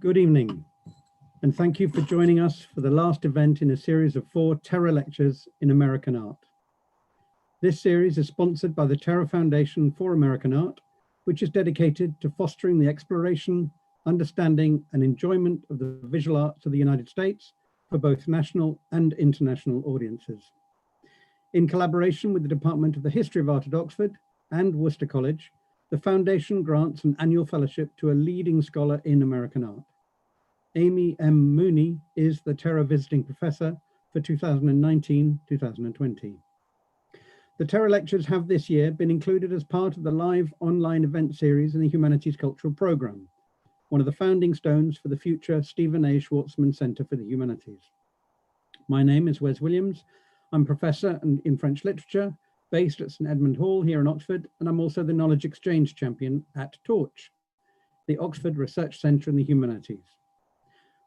Good evening, and thank you for joining us for the last event in a series of 4 Terra lectures in American art. This series is sponsored by the Terra Foundation for American Art, which is dedicated to fostering the exploration, understanding, and enjoyment of the visual arts of the United States for both national and international audiences. In collaboration with the Department of the History of Art at Oxford and Worcester College, the Foundation grants an annual fellowship to a leading scholar in American art. Amy M. Mooney is the Terra Visiting Professor for 2019-2020. The Terra Lectures have this year been included as part of the live online event series in the Humanities Cultural Programme, one of the founding stones for the future Stephen A. Schwarzman Center for the Humanities. My name is Wes Williams. I'm Professor in French Literature, based at St Edmund Hall here in Oxford, and I'm also the Knowledge Exchange Champion at Torch, the Oxford Research Centre in the Humanities.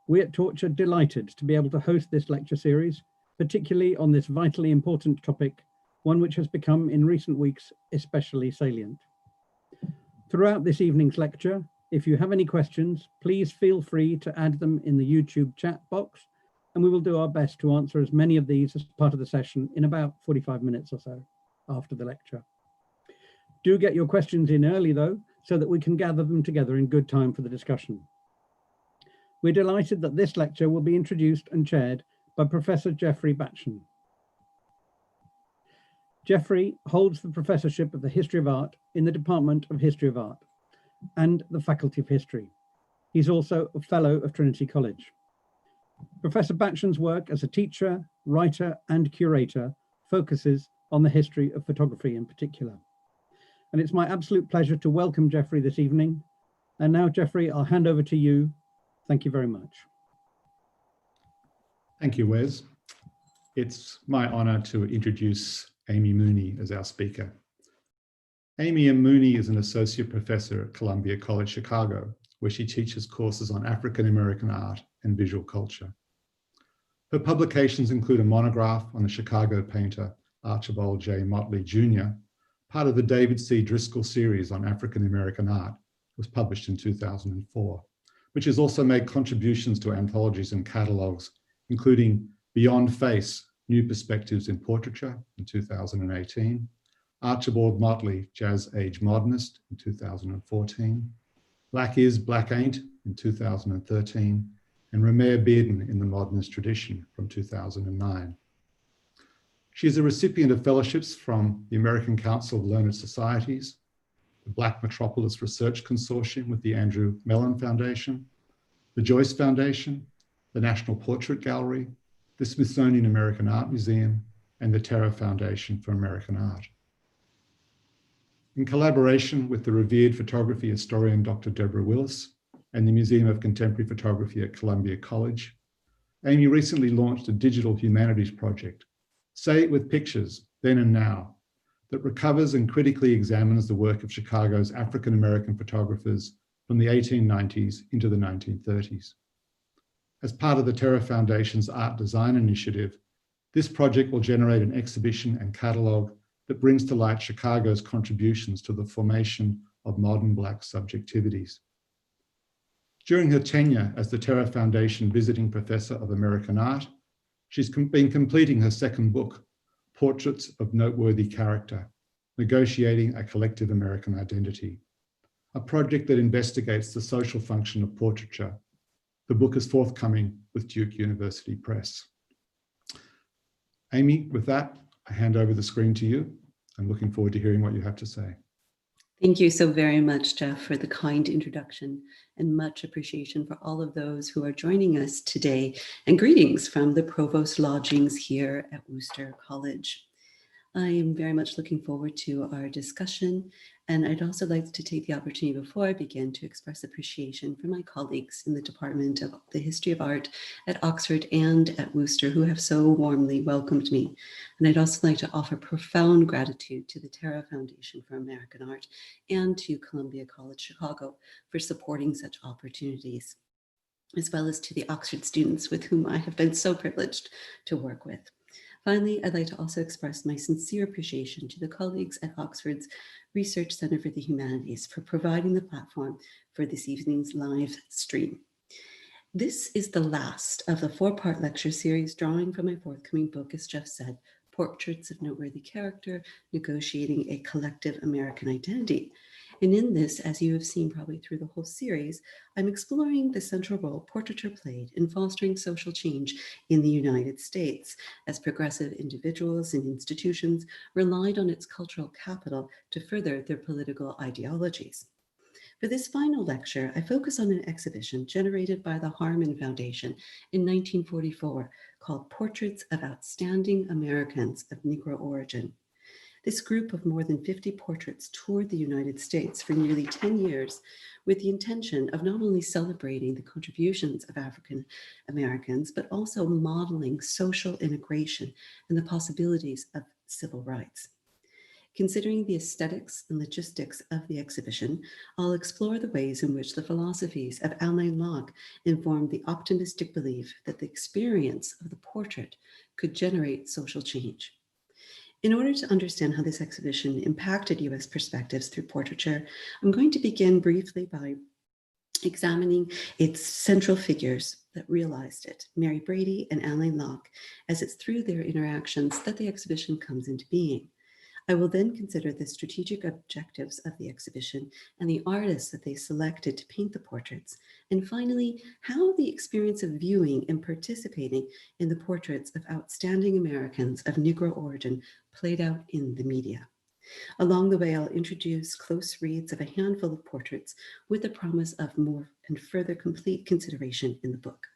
We at Torch are delighted to be able to host this lecture series, particularly on this vitally important topic, one which has become in recent weeks especially salient. Throughout this evening's lecture, if you have any questions, please feel free to add them in the YouTube chat box, and we will do our best to answer as many of these as part of the session in about 45 minutes or so after the lecture. Do get your questions in early though, so that we can gather them together in good time for the discussion. We're delighted that this lecture will be introduced and chaired by Professor Geoffrey Batchen. Geoffrey holds the Professorship of the History of Art in the Department of History of Art and the Faculty of History. He's also a Fellow of Trinity College. Professor Batchen's work as a teacher, writer, and curator focuses on the history of photography in particular. And it's my absolute pleasure to welcome Geoffrey this evening. And now, Geoffrey, I'll hand over to you. Thank you very much. Thank you, Wes. It's my honor to introduce Amy Mooney as our speaker. Amy M. Mooney is an associate professor at Columbia College, Chicago, where she teaches courses on African American art and visual culture. Her publications include a monograph on the Chicago painter Archibald J. Motley Jr., part of the David C. Driscoll series on African American art, was published in 2004, which has also made contributions to anthologies and catalogues, including Beyond Face, New Perspectives in Portraiture in 2018, Archibald Motley, Jazz Age Modernist in 2014, Black Is, Black Ain't in 2013, and Romare Bearden in the Modernist Tradition from 2009. She is a recipient of fellowships from the American Council of Learned Societies, the Black Metropolis Research Consortium with the Andrew Mellon Foundation, the Joyce Foundation, the National Portrait Gallery, the Smithsonian American Art Museum, and the Terra Foundation for American Art. In collaboration with the revered photography historian Dr. Deborah Willis and the Museum of Contemporary Photography at Columbia College, Amy recently launched a digital humanities project, Say It With Pictures, Then and Now, that recovers and critically examines the work of Chicago's African American photographers from the 1890s into the 1930s. As part of the Terra Foundation's Art Design Initiative, this project will generate an exhibition and catalogue that brings to light Chicago's contributions to the formation of modern Black subjectivities. During her tenure as the Terra Foundation Visiting Professor of American Art, she's been completing her second book, Portraits of Noteworthy Character, Negotiating a Collective American Identity, a project that investigates the social function of portraiture. The book is forthcoming with Duke University Press. Amy, with that, I hand over the screen to you. I'm looking forward to hearing what you have to say. Thank you so very much, Jeff, for the kind introduction, and much appreciation for all of those who are joining us today, and greetings from the Provost Lodgings here at Worcester College. I am very much looking forward to our discussion, and I'd also like to take the opportunity before I begin to express appreciation for my colleagues in the Department of the History of Art at Oxford and at Worcester who have so warmly welcomed me. And I'd also like to offer profound gratitude to the Terra Foundation for American Art and to Columbia College Chicago for supporting such opportunities, as well as to the Oxford students with whom I have been so privileged to work with. Finally, I'd like to also express my sincere appreciation to the colleagues at Oxford's Research Center for the Humanities for providing the platform for this evening's live stream. This is the last of the 4-part lecture series drawing from my forthcoming book, as Geoff said, Portraits of Noteworthy Character, Negotiating a Collective American Identity. And in this, as you have seen probably through the whole series, I'm exploring the central role portraiture played in fostering social change in the United States, as progressive individuals and institutions relied on its cultural capital to further their political ideologies. For this final lecture, I focus on an exhibition generated by the Harmon Foundation in 1944 called Portraits of Outstanding Americans of Negro Origin. This group of more than 50 portraits toured the United States for nearly 10 years with the intention of not only celebrating the contributions of African Americans, but also modeling social integration and the possibilities of civil rights. Considering the aesthetics and logistics of the exhibition, I'll explore the ways in which the philosophies of Alain Locke informed the optimistic belief that the experience of the portrait could generate social change. In order to understand how this exhibition impacted US perspectives through portraiture, I'm going to begin briefly by examining its central figures that realized it, Mary Brady and Alain Locke, as it's through their interactions that the exhibition comes into being. I will then consider the strategic objectives of the exhibition and the artists that they selected to paint the portraits, and finally, how the experience of viewing and participating in the portraits of outstanding Americans of Negro origin played out in the media. Along the way, I'll introduce close reads of a handful of portraits with the promise of more and further complete consideration in the book.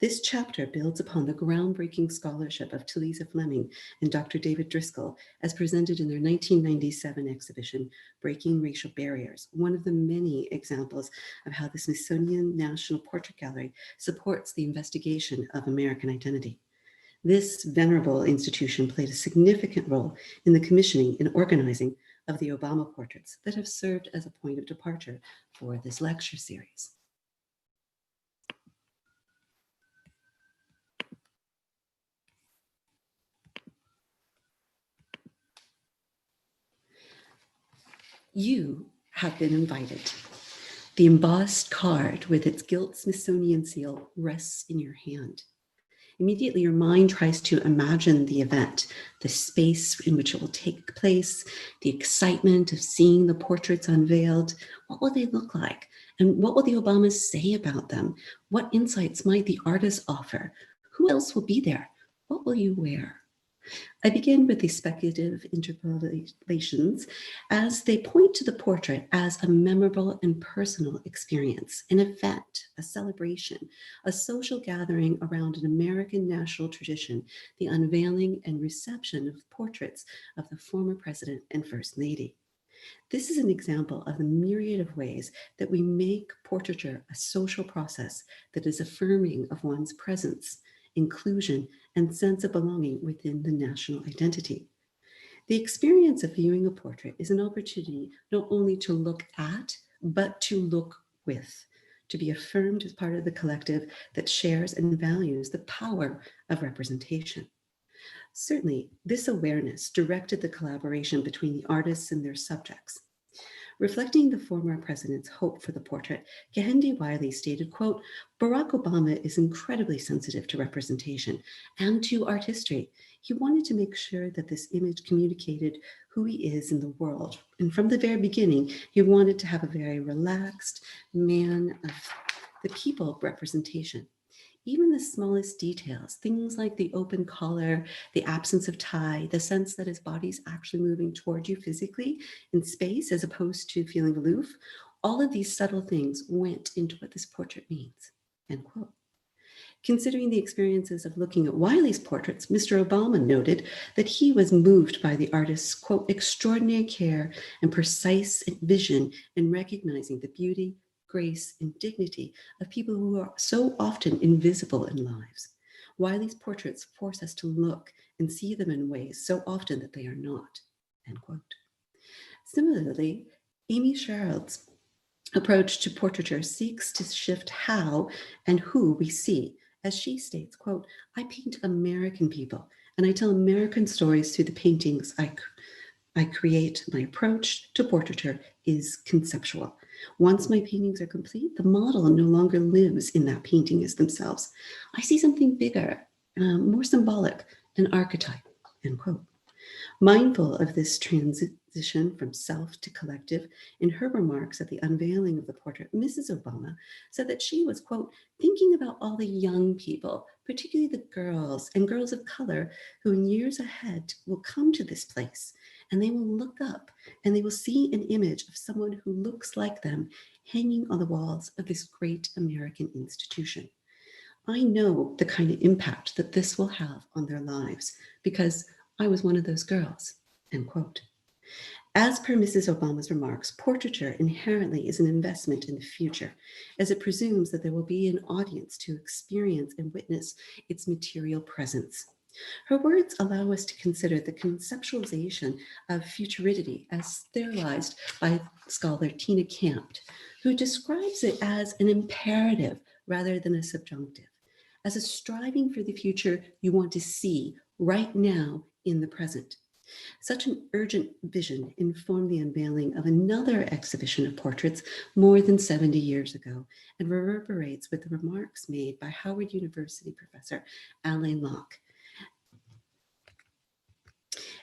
This chapter builds upon the groundbreaking scholarship of Talisa Fleming and Dr. David Driscoll as presented in their 1997 exhibition, Breaking Racial Barriers, one of the many examples of how the Smithsonian National Portrait Gallery supports the investigation of American identity. This venerable institution played a significant role in the commissioning and organizing of the Obama portraits that have served as a point of departure for this lecture series. You have been invited. The embossed card with its gilt Smithsonian seal rests in your hand. Immediately, your mind tries to imagine the event, the space in which it will take place, the excitement of seeing the portraits unveiled. What will they look like? And what will the Obamas say about them? What insights might the artists offer? Who else will be there? What will you wear? I begin with these speculative interpolations as they point to the portrait as a memorable and personal experience, an event, a celebration, a social gathering around an American national tradition, the unveiling and reception of portraits of the former president and first lady. This is an example of the myriad of ways that we make portraiture a social process that is affirming of one's presence, inclusion, and sense of belonging within the national identity. The experience of viewing a portrait is an opportunity not only to look at, but to look with, to be affirmed as part of the collective that shares and values the power of representation. Certainly, this awareness directed the collaboration between the artists and their subjects. Reflecting the former president's hope for the portrait, Kehinde Wiley stated, quote, "Barack Obama is incredibly sensitive to representation and to art history. He wanted to make sure that this image communicated who he is in the world. And from the very beginning, he wanted to have a very relaxed man of the people representation. Even the smallest details, things like the open collar, the absence of tie, the sense that his body's actually moving toward you physically in space as opposed to feeling aloof, all of these subtle things went into what this portrait means," end quote. Considering the experiences of looking at Wiley's portraits, Mr. Obama noted that he was moved by the artist's, quote, "extraordinary care and precise vision in recognizing the beauty, grace, and dignity of people who are so often invisible in lives. Wiley's portraits force us to look and see them in ways so often that they are not," end quote. Similarly, Amy Sherald's approach to portraiture seeks to shift how and who we see. As she states, quote, "I paint American people and I tell American stories through the paintings I create. My approach to portraiture is conceptual. Once my paintings are complete, the model no longer lives in that painting as themselves. I see something bigger, more symbolic, an archetype, end quote. Mindful of this transition from self to collective, in her remarks at the unveiling of the portrait, Mrs. Obama said that she was, quote, thinking about all the young people, particularly the girls and girls of color, who in years ahead will come to this place, and they will look up and they will see an image of someone who looks like them hanging on the walls of this great American institution. I know the kind of impact that this will have on their lives because I was one of those girls, end quote. As per Mrs. Obama's remarks, portraiture inherently is an investment in the future, as it presumes that there will be an audience to experience and witness its material presence. Her words allow us to consider the conceptualization of futurity as theorized by scholar Tina Campt, who describes it as an imperative rather than a subjunctive, as a striving for the future you want to see right now in the present. Such an urgent vision informed the unveiling of another exhibition of portraits more than 70 years ago and reverberates with the remarks made by Howard University professor Alain Locke.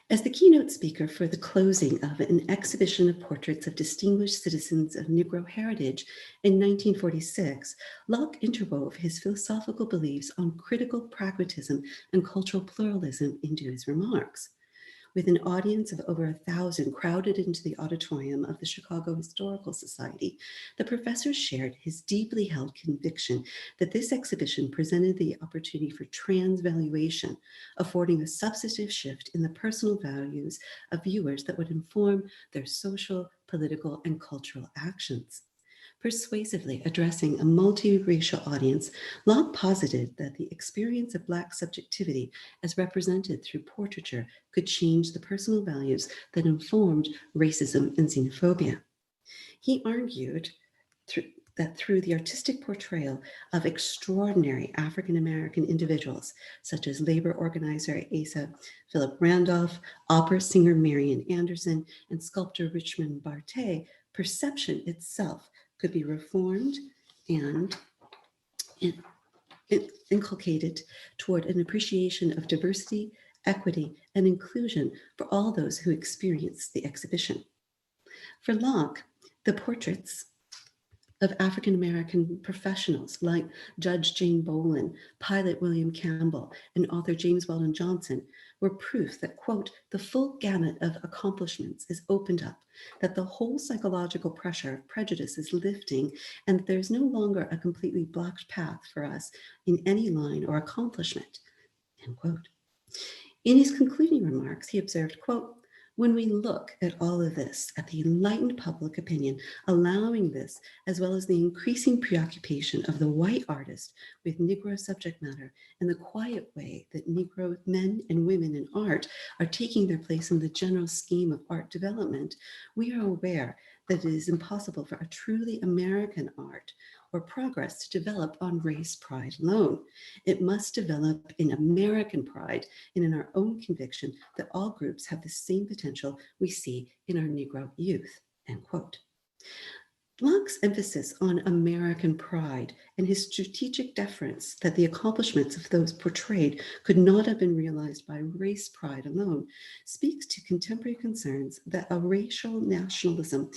As the keynote speaker for the closing of an exhibition of portraits of distinguished citizens of Negro heritage in 1946, Locke interwove his philosophical beliefs on critical pragmatism and cultural pluralism into his remarks. With an audience of over 1,000 crowded into the auditorium of the Chicago Historical Society, the professor shared his deeply held conviction that this exhibition presented the opportunity for transvaluation, affording a substantive shift in the personal values of viewers that would inform their social, political, and cultural actions. Persuasively addressing a multiracial audience, Locke posited that the experience of Black subjectivity as represented through portraiture could change the personal values that informed racism and xenophobia. He argued that through the artistic portrayal of extraordinary African-American individuals, such as labor organizer Asa Philip Randolph, opera singer Marian Anderson, and sculptor Richmond Barthé, perception itself could be reformed and inculcated toward an appreciation of diversity, equity, and inclusion for all those who experience the exhibition. For Locke, the portraits of African-American professionals like Judge Jane Bolin, pilot William Campbell, and author James Weldon Johnson were proof that, quote, the full gamut of accomplishments is opened up, that the whole psychological pressure of prejudice is lifting, and that there's no longer a completely blocked path for us in any line or accomplishment, end quote. In his concluding remarks, he observed, quote, when we look at all of this, at the enlightened public opinion allowing this, as well as the increasing preoccupation of the white artist with Negro subject matter and the quiet way that Negro men and women in art are taking their place in the general scheme of art development, we are aware that it is impossible for a truly American art or progress to develop on race pride alone. It must develop in American pride and in our own conviction that all groups have the same potential we see in our Negro youth, end quote. Locke's emphasis on American pride and his strategic deference that the accomplishments of those portrayed could not have been realized by race pride alone speaks to contemporary concerns that a racial nationalism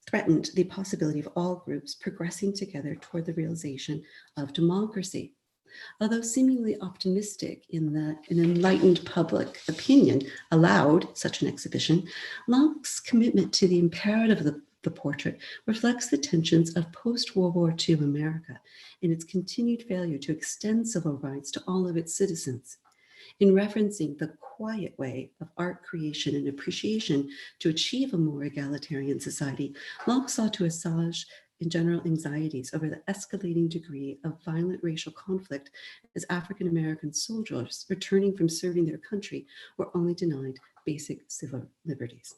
threatened the possibility of all groups progressing together toward the realization of democracy. Although seemingly optimistic in that an enlightened public opinion allowed such an exhibition, Locke's commitment to the imperative of the portrait reflects the tensions of post-World War II America and its continued failure to extend civil rights to all of its citizens. In referencing the quiet way of art creation and appreciation to achieve a more egalitarian society, Locke sought to assuage in general anxieties over the escalating degree of violent racial conflict as African-American soldiers returning from serving their country were only denied basic civil liberties.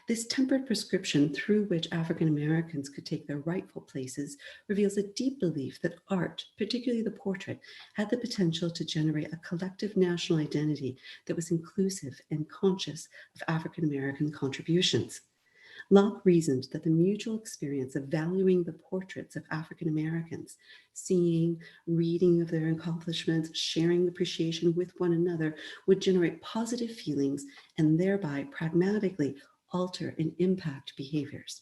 This tempered prescription through which African Americans could take their rightful places reveals a deep belief that art, particularly the portrait, had the potential to generate a collective national identity that was inclusive and conscious of African American contributions. Locke reasoned that the mutual experience of valuing the portraits of African Americans, seeing, reading of their accomplishments, sharing appreciation with one another, would generate positive feelings and thereby pragmatically alter and impact behaviors.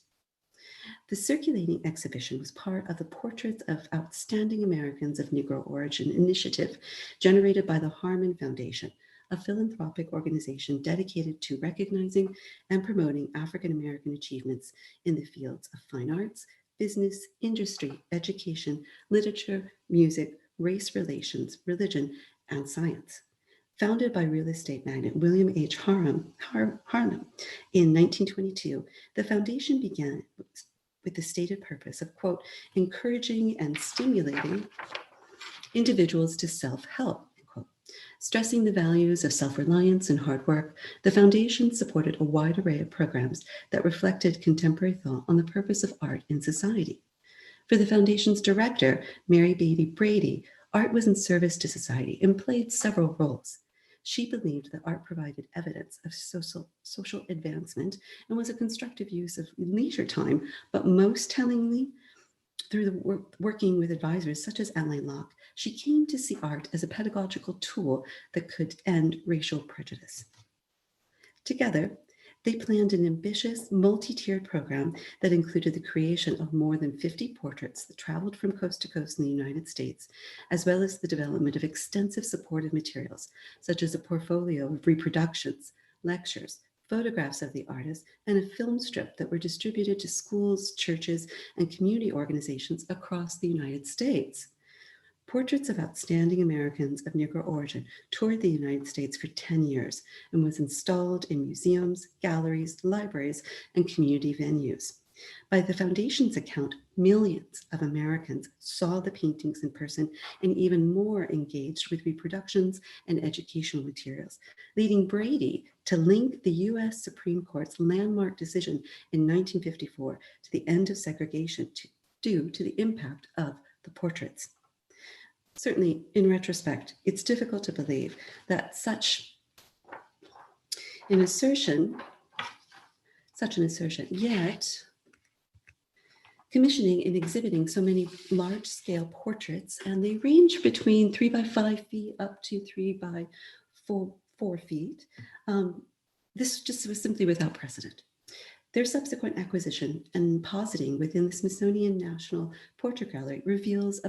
The circulating exhibition was part of the Portraits of Outstanding Americans of Negro Origin initiative generated by the Harmon Foundation, a philanthropic organization dedicated to recognizing and promoting African American achievements in the fields of fine arts, business, industry, education, literature, music, race relations, religion, and science. Founded by real estate magnate William H. Harmon in 1922, the foundation began with the stated purpose of, quote, encouraging and stimulating individuals to self-help, quote. Stressing the values of self-reliance and hard work, the foundation supported a wide array of programs that reflected contemporary thought on the purpose of art in society. For the foundation's director, Mary Beatty Brady, art was in service to society and played several roles. She believed that art provided evidence of social advancement and was a constructive use of leisure time, but most tellingly, through the working with advisors such as Alain Locke, she came to see art as a pedagogical tool that could end racial prejudice. Together, they planned an ambitious, multi-tiered program that included the creation of more than 50 portraits that traveled from coast to coast in the United States, as well as the development of extensive supportive materials, such as a portfolio of reproductions, lectures, photographs of the artist, and a film strip that were distributed to schools, churches, and community organizations across the United States. Portraits of Outstanding Americans of Negro Origin toured the United States for 10 years and was installed in museums, galleries, libraries, and community venues. By the foundation's account, millions of Americans saw the paintings in person and even more engaged with reproductions and educational materials, leading Brady to link the U.S. Supreme Court's landmark decision in 1954 to the end of segregation due to the impact of the portraits. Certainly, in retrospect, it's difficult to believe that such an assertion, yet commissioning and exhibiting so many large-scale portraits, and they range between 3 by 5 feet up to 3 by 4 feet. This just was simply without precedent. Their subsequent acquisition and positing within the Smithsonian National Portrait Gallery reveals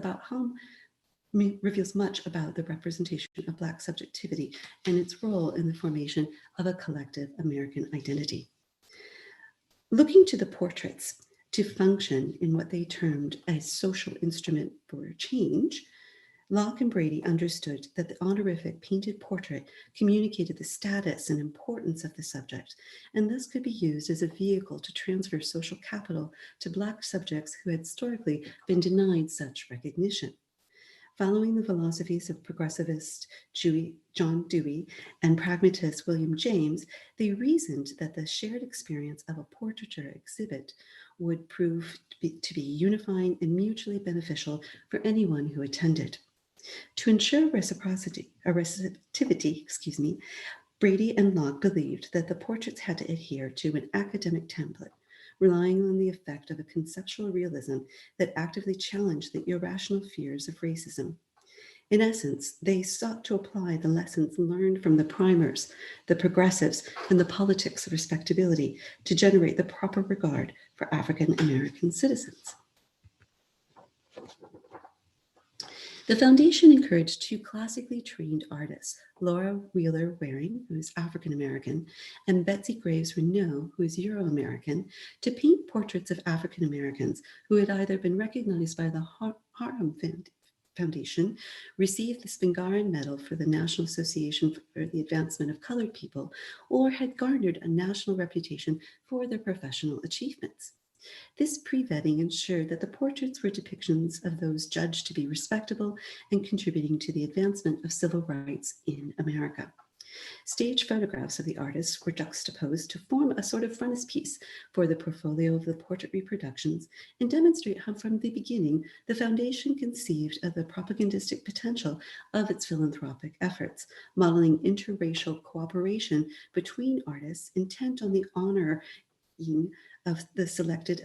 much about the representation of Black subjectivity and its role in the formation of a collective American identity. Looking to the portraits to function in what they termed a social instrument for change, Locke and Brady understood that the honorific painted portrait communicated the status and importance of the subject, and thus could be used as a vehicle to transfer social capital to Black subjects who had historically been denied such recognition. Following the philosophies of progressivist John Dewey and pragmatist William James, they reasoned that the shared experience of a portraiture exhibit would prove to be unifying and mutually beneficial for anyone who attended. To ensure receptivity, Brady and Locke believed that the portraits had to adhere to an academic template, relying on the effect of a conceptual realism that actively challenged the irrational fears of racism. In essence, they sought to apply the lessons learned from the primers, the progressives, and the politics of respectability to generate the proper regard for African American citizens. The foundation encouraged two classically trained artists, Laura Wheeler Waring, who is African American, and Betsy Graves Renault, who is Euro-American, to paint portraits of African Americans who had either been recognized by the Harmon Foundation, received the Spingarn Medal for the National Association for the Advancement of Colored People, or had garnered a national reputation for their professional achievements. This pre-vetting ensured that the portraits were depictions of those judged to be respectable and contributing to the advancement of civil rights in America. Stage photographs of the artists were juxtaposed to form a sort of frontispiece for the portfolio of the portrait reproductions and demonstrate how from the beginning the foundation conceived of the propagandistic potential of its philanthropic efforts, modeling interracial cooperation between artists intent on the honoring of the selected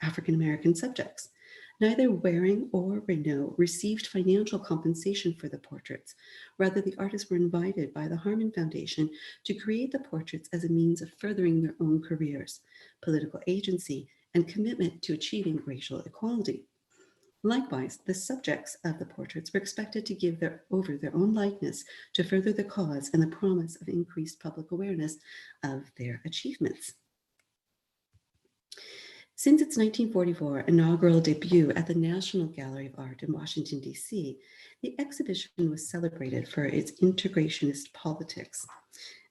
African-American subjects. Neither Waring or Renault received financial compensation for the portraits. Rather, the artists were invited by the Harmon Foundation to create the portraits as a means of furthering their own careers, political agency, and commitment to achieving racial equality. Likewise, the subjects of the portraits were expected to give over their own likeness to further the cause and the promise of increased public awareness of their achievements. Since its 1944 inaugural debut at the National Gallery of Art in Washington, D.C., the exhibition was celebrated for its integrationist politics.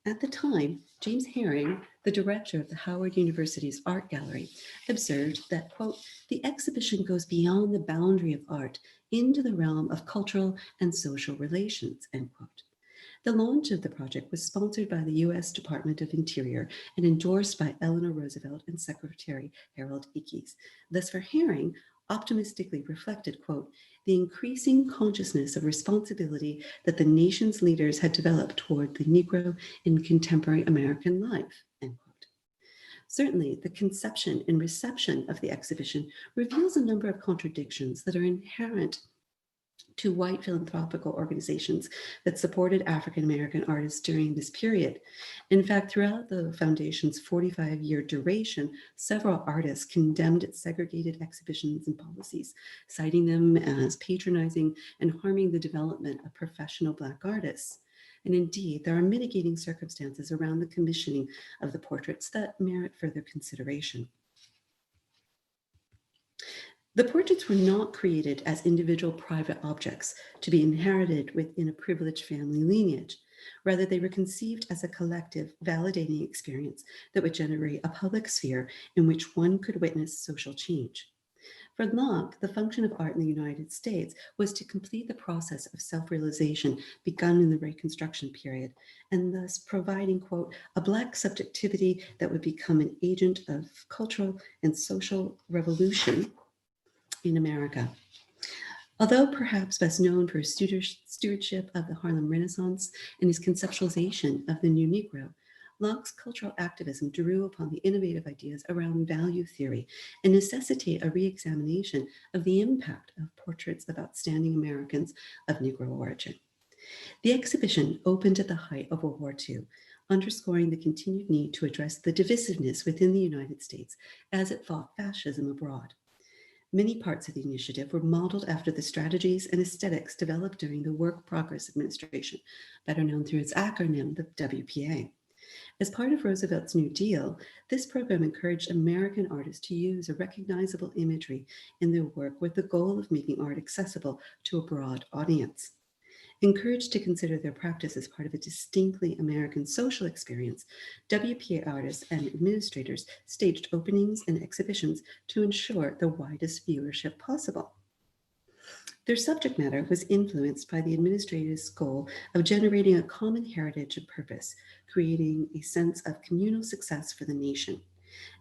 At the time, James Herring, the director of the Howard University's Art Gallery, observed that, quote, the exhibition goes beyond the boundary of art into the realm of cultural and social relations, end quote. The launch of the project was sponsored by the U.S. Department of Interior and endorsed by Eleanor Roosevelt and Secretary Harold Ickes. Thus, for Herring, optimistically reflected, quote, the increasing consciousness of responsibility that the nation's leaders had developed toward the Negro in contemporary American life, end quote. Certainly, the conception and reception of the exhibition reveals a number of contradictions that are inherent to white philanthropical organizations that supported African-American artists during this period. In fact, throughout the foundation's 45-year duration, several artists condemned its segregated exhibitions and policies, citing them as patronizing and harming the development of professional Black artists. And indeed, there are mitigating circumstances around the commissioning of the portraits that merit further consideration. The portraits were not created as individual private objects to be inherited within a privileged family lineage. Rather, they were conceived as a collective, validating experience that would generate a public sphere in which one could witness social change. For Locke, the function of art in the United States was to complete the process of self-realization begun in the Reconstruction period, and thus providing, quote, a Black subjectivity that would become an agent of cultural and social revolution in America. Although perhaps best known for his stewardship of the Harlem Renaissance and his conceptualization of the new Negro, Locke's cultural activism drew upon the innovative ideas around value theory and necessitate a re-examination of the impact of portraits of outstanding Americans of Negro origin. The exhibition opened at the height of World War II, underscoring the continued need to address the divisiveness within the United States as it fought fascism abroad. Many parts of the initiative were modeled after the strategies and aesthetics developed during the Work Progress Administration, better known through its acronym, the WPA. As part of Roosevelt's New Deal, this program encouraged American artists to use a recognizable imagery in their work with the goal of making art accessible to a broad audience. Encouraged to consider their practice as part of a distinctly American social experience, WPA artists and administrators staged openings and exhibitions to ensure the widest viewership possible. Their subject matter was influenced by the administrator's goal of generating a common heritage and purpose, creating a sense of communal success for the nation.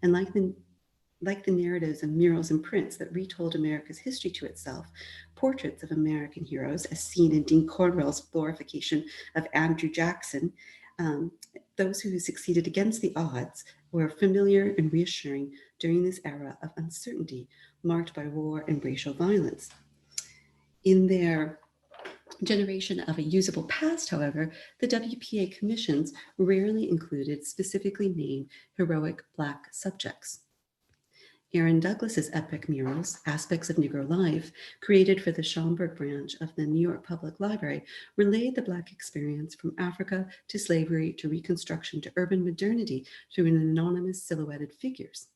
And like the narratives and murals and prints that retold America's history to itself, portraits of American heroes, as seen in Dean Cornwell's glorification of Andrew Jackson, those who succeeded against the odds, were familiar and reassuring during this era of uncertainty marked by war and racial violence. In their generation of a usable past, however, the WPA commissions rarely included specifically named heroic Black subjects. Aaron Douglas's epic murals, Aspects of Negro Life, created for the Schaumburg branch of the New York Public Library, relayed the Black experience from Africa to slavery to Reconstruction to urban modernity through an anonymous silhouetted figures.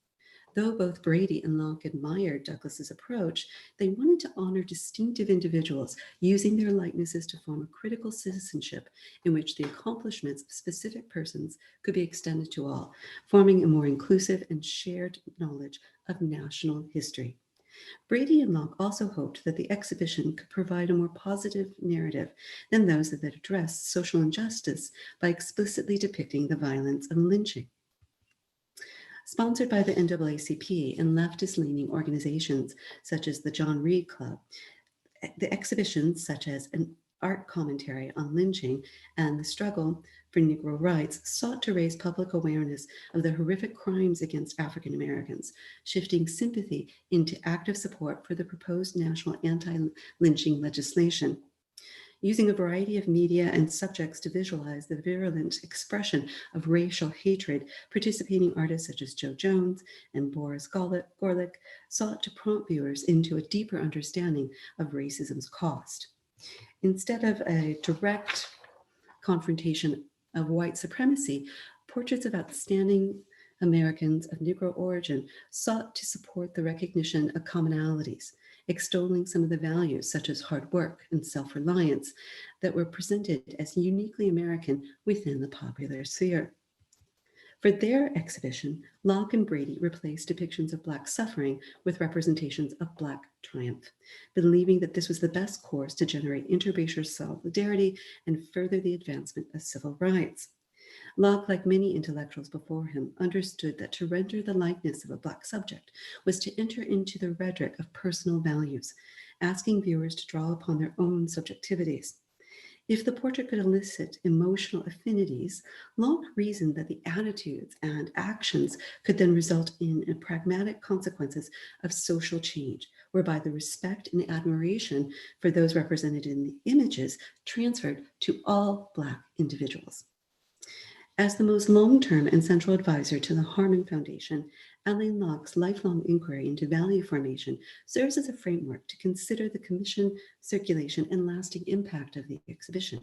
Though both Brady and Locke admired Douglas's approach, they wanted to honor distinctive individuals using their likenesses to form a critical citizenship in which the accomplishments of specific persons could be extended to all, forming a more inclusive and shared knowledge of national history. Brady and Locke also hoped that the exhibition could provide a more positive narrative than those that addressed social injustice by explicitly depicting the violence of lynching. Sponsored by the NAACP and leftist-leaning organizations such as the John Reed Club, the exhibitions such as art commentary on lynching and the struggle for Negro rights, sought to raise public awareness of the horrific crimes against African Americans, shifting sympathy into active support for the proposed national anti-lynching legislation. Using a variety of media and subjects to visualize the virulent expression of racial hatred, participating artists such as Joe Jones and Boris Gorlick sought to prompt viewers into a deeper understanding of racism's cost. Instead of a direct confrontation of white supremacy, portraits of outstanding Americans of Negro origin sought to support the recognition of commonalities, extolling some of the values such as hard work and self-reliance that were presented as uniquely American within the popular sphere. For their exhibition, Locke and Brady replaced depictions of Black suffering with representations of Black triumph, believing that this was the best course to generate interracial solidarity and further the advancement of civil rights. Locke, like many intellectuals before him, understood that to render the likeness of a Black subject was to enter into the rhetoric of personal values, asking viewers to draw upon their own subjectivities. If the portrait could elicit emotional affinities, Locke reasoned that the attitudes and actions could then result in pragmatic consequences of social change, whereby the respect and admiration for those represented in the images transferred to all Black individuals. As the most long-term and central advisor to the Harmon Foundation, Alain Locke's lifelong inquiry into value formation serves as a framework to consider the commission, circulation, and lasting impact of the exhibition.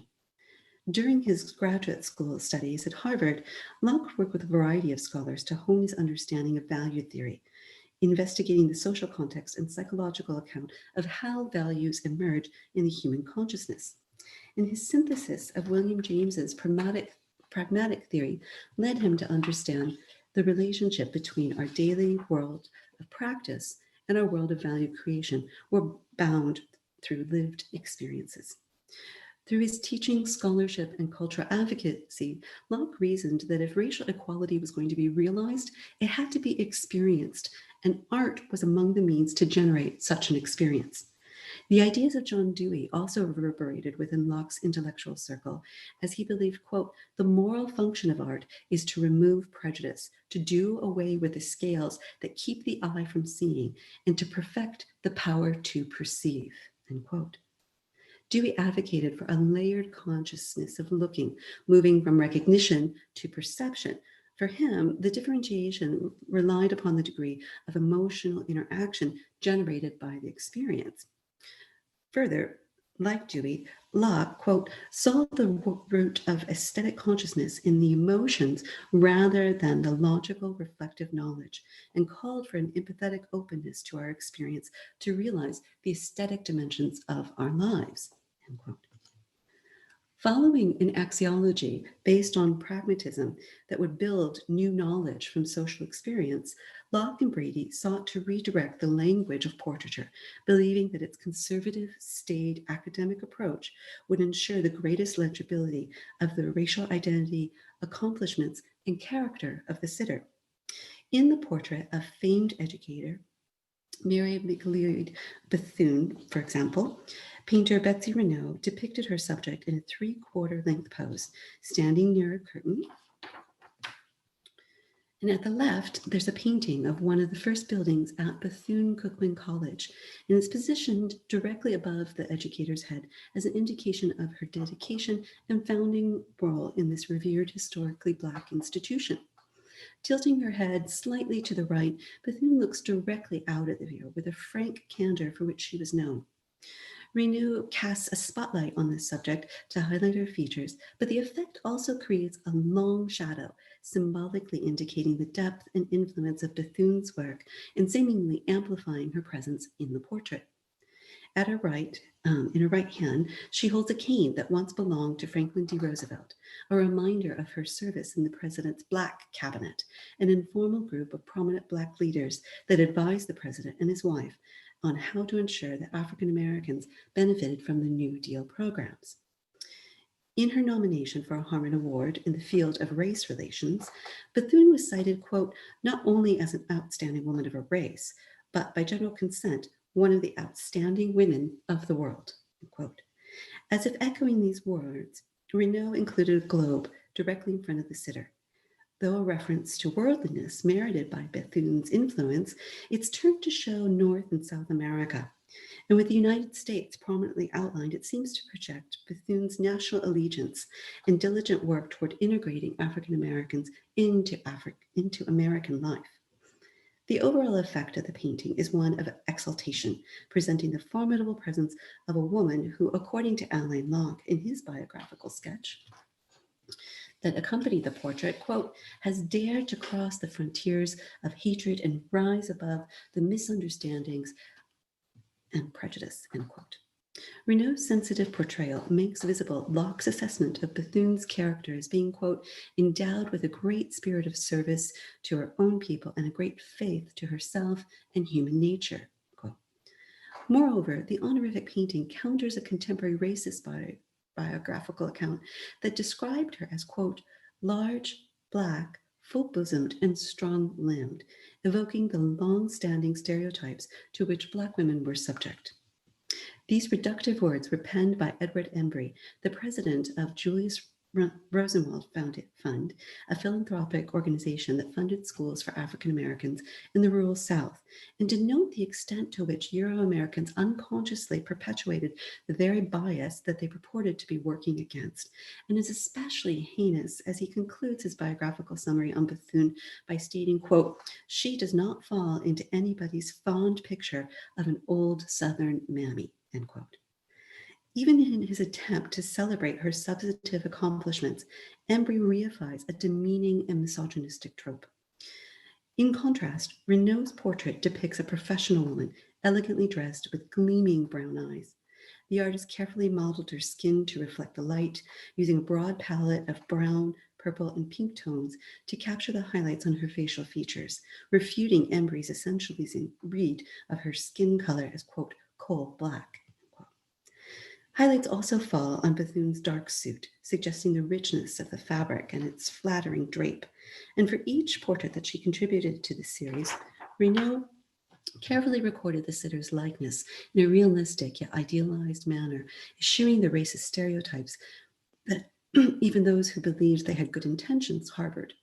During his graduate school studies at Harvard, Locke worked with a variety of scholars to hone his understanding of value theory, investigating the social context and psychological account of how values emerge in the human consciousness. And his synthesis of William James's pragmatic theory led him to understand the relationship between our daily world of practice and our world of value creation were bound through lived experiences. Through his teaching, scholarship, and cultural advocacy, Locke reasoned that if racial equality was going to be realized, it had to be experienced, and art was among the means to generate such an experience. The ideas of John Dewey also reverberated within Locke's intellectual circle, as he believed, quote, the moral function of art is to remove prejudice, to do away with the scales that keep the eye from seeing, and to perfect the power to perceive, end quote. Dewey advocated for a layered consciousness of looking, moving from recognition to perception. For him, the differentiation relied upon the degree of emotional interaction generated by the experience. Further, like Dewey, Locke, quote, saw the root of aesthetic consciousness in the emotions rather than the logical reflective knowledge, and called for an empathetic openness to our experience to realize the aesthetic dimensions of our lives, end quote. Following an axiology based on pragmatism that would build new knowledge from social experience, Locke and Brady sought to redirect the language of portraiture, believing that its conservative, staid academic approach would ensure the greatest legibility of the racial identity, accomplishments, and character of the sitter. In the portrait of famed educator Mary McLeod Bethune, for example, painter Betsy Renaud depicted her subject in a 3/4 length pose, standing near a curtain. And at the left, there's a painting of one of the first buildings at Bethune-Cookman College, and it's positioned directly above the educator's head as an indication of her dedication and founding role in this revered historically Black institution. Tilting her head slightly to the right, Bethune looks directly out at the viewer with a frank candor for which she was known. Renaud casts a spotlight on this subject to highlight her features, but the effect also creates a long shadow, symbolically indicating the depth and influence of Bethune's work and seemingly amplifying her presence in the portrait. At her right, in her right hand, she holds a cane that once belonged to Franklin D. Roosevelt, a reminder of her service in the president's Black cabinet, an informal group of prominent Black leaders that advised the president and his wife on how to ensure that African Americans benefited from the New Deal programs. In her nomination for a Harmon Award in the field of race relations, Bethune was cited, quote, not only as an outstanding woman of her race, but by general consent, one of the outstanding women of the world, end quote. As if echoing these words, Renaud included a globe directly in front of the sitter. Though a reference to worldliness merited by Bethune's influence, it's turned to show North and South America. And with the United States prominently outlined, it seems to project Bethune's national allegiance and diligent work toward integrating African Americans into American life. The overall effect of the painting is one of exaltation, presenting the formidable presence of a woman who, according to Alain Locke in his biographical sketch that accompanied the portrait, quote, has dared to cross the frontiers of hatred and rise above the misunderstandings and prejudice, end quote. Renaud's sensitive portrayal makes visible Locke's assessment of Bethune's character as being, quote, endowed with a great spirit of service to her own people and a great faith to herself and human nature, quote. Moreover, the honorific painting counters a contemporary racist biographical account that described her as, quote, large, black, full-bosomed, and strong-limbed, evoking the long-standing stereotypes to which Black women were subject. These reductive words were penned by Edward Embry, the president of Julius Rosenwald Fund, a philanthropic organization that funded schools for African Americans in the rural South, and denote the extent to which Euro-Americans unconsciously perpetuated the very bias that they purported to be working against, and is especially heinous as he concludes his biographical summary on Bethune by stating, quote, she does not fall into anybody's fond picture of an old Southern mammy, end quote. Even in his attempt to celebrate her substantive accomplishments, Embry reifies a demeaning and misogynistic trope. In contrast, Renaud's portrait depicts a professional woman, elegantly dressed with gleaming brown eyes. The artist carefully modeled her skin to reflect the light, using a broad palette of brown, purple, and pink tones to capture the highlights on her facial features, refuting Embry's essentially read of her skin color as, quote, coal black. Highlights also fall on Bethune's dark suit, suggesting the richness of the fabric and its flattering drape. And for each portrait that she contributed to the series, Renaud carefully recorded the sitter's likeness in a realistic yet idealized manner, eschewing the racist stereotypes that even those who believed they had good intentions harbored.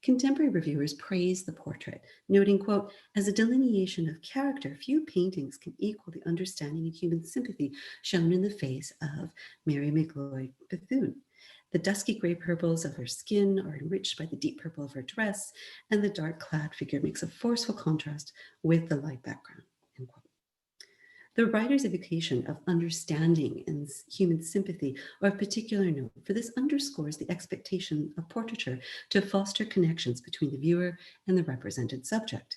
Contemporary reviewers praised the portrait, noting, quote, as a delineation of character, few paintings can equal the understanding and human sympathy shown in the face of Mary McLeod Bethune. The dusky gray purples of her skin are enriched by the deep purple of her dress, and the dark clad figure makes a forceful contrast with the light background, end quote. The writer's evocation of understanding and human sympathy are of particular note, for this underscores the expectation of portraiture to foster connections between the viewer and the represented subject.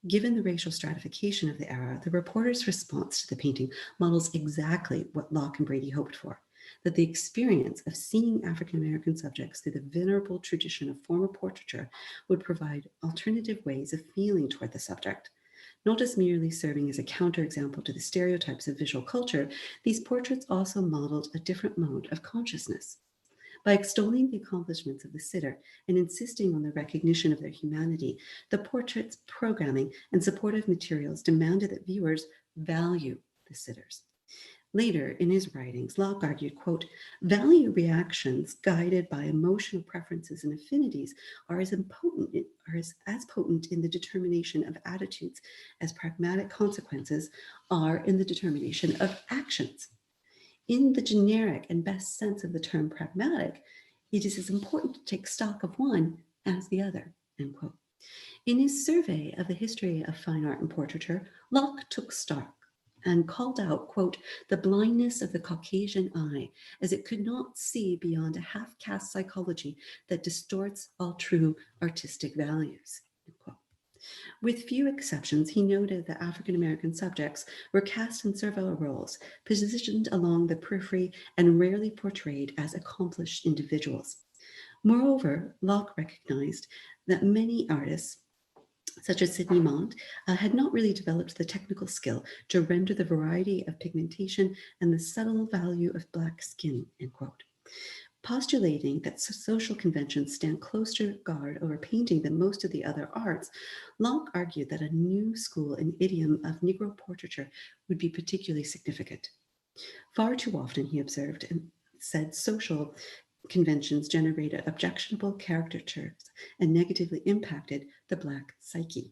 Given the racial stratification of the era, the reporter's response to the painting models exactly what Locke and Brady hoped for, that the experience of seeing African-American subjects through the venerable tradition of formal portraiture would provide alternative ways of feeling toward the subject. Not as merely serving as a counterexample to the stereotypes of visual culture, these portraits also modeled a different mode of consciousness. By extolling the accomplishments of the sitter and insisting on the recognition of their humanity, the portrait's programming and supportive materials demanded that viewers value the sitters. Later in his writings, Locke argued, quote, value reactions guided by emotional preferences and affinities are as potent in the determination of attitudes as pragmatic consequences are in the determination of actions. In the generic and best sense of the term pragmatic, it is as important to take stock of one as the other, end quote. In his survey of the history of fine art and portraiture, Locke took stock and called out, quote, the blindness of the Caucasian eye, as it could not see beyond a half-caste psychology that distorts all true artistic values, end quote. With few exceptions, he noted that African-American subjects were cast in servile roles, positioned along the periphery and rarely portrayed as accomplished individuals. Moreover, Locke recognized that many artists, such as Sidney Mont, had not really developed the technical skill to render the variety of pigmentation and the subtle value of black skin, end quote. Postulating that social conventions stand closer guard over painting than most of the other arts, Locke argued that a new school and idiom of Negro portraiture would be particularly significant. Far too often, he observed and said, social conventions generated objectionable caricatures and negatively impacted the Black psyche.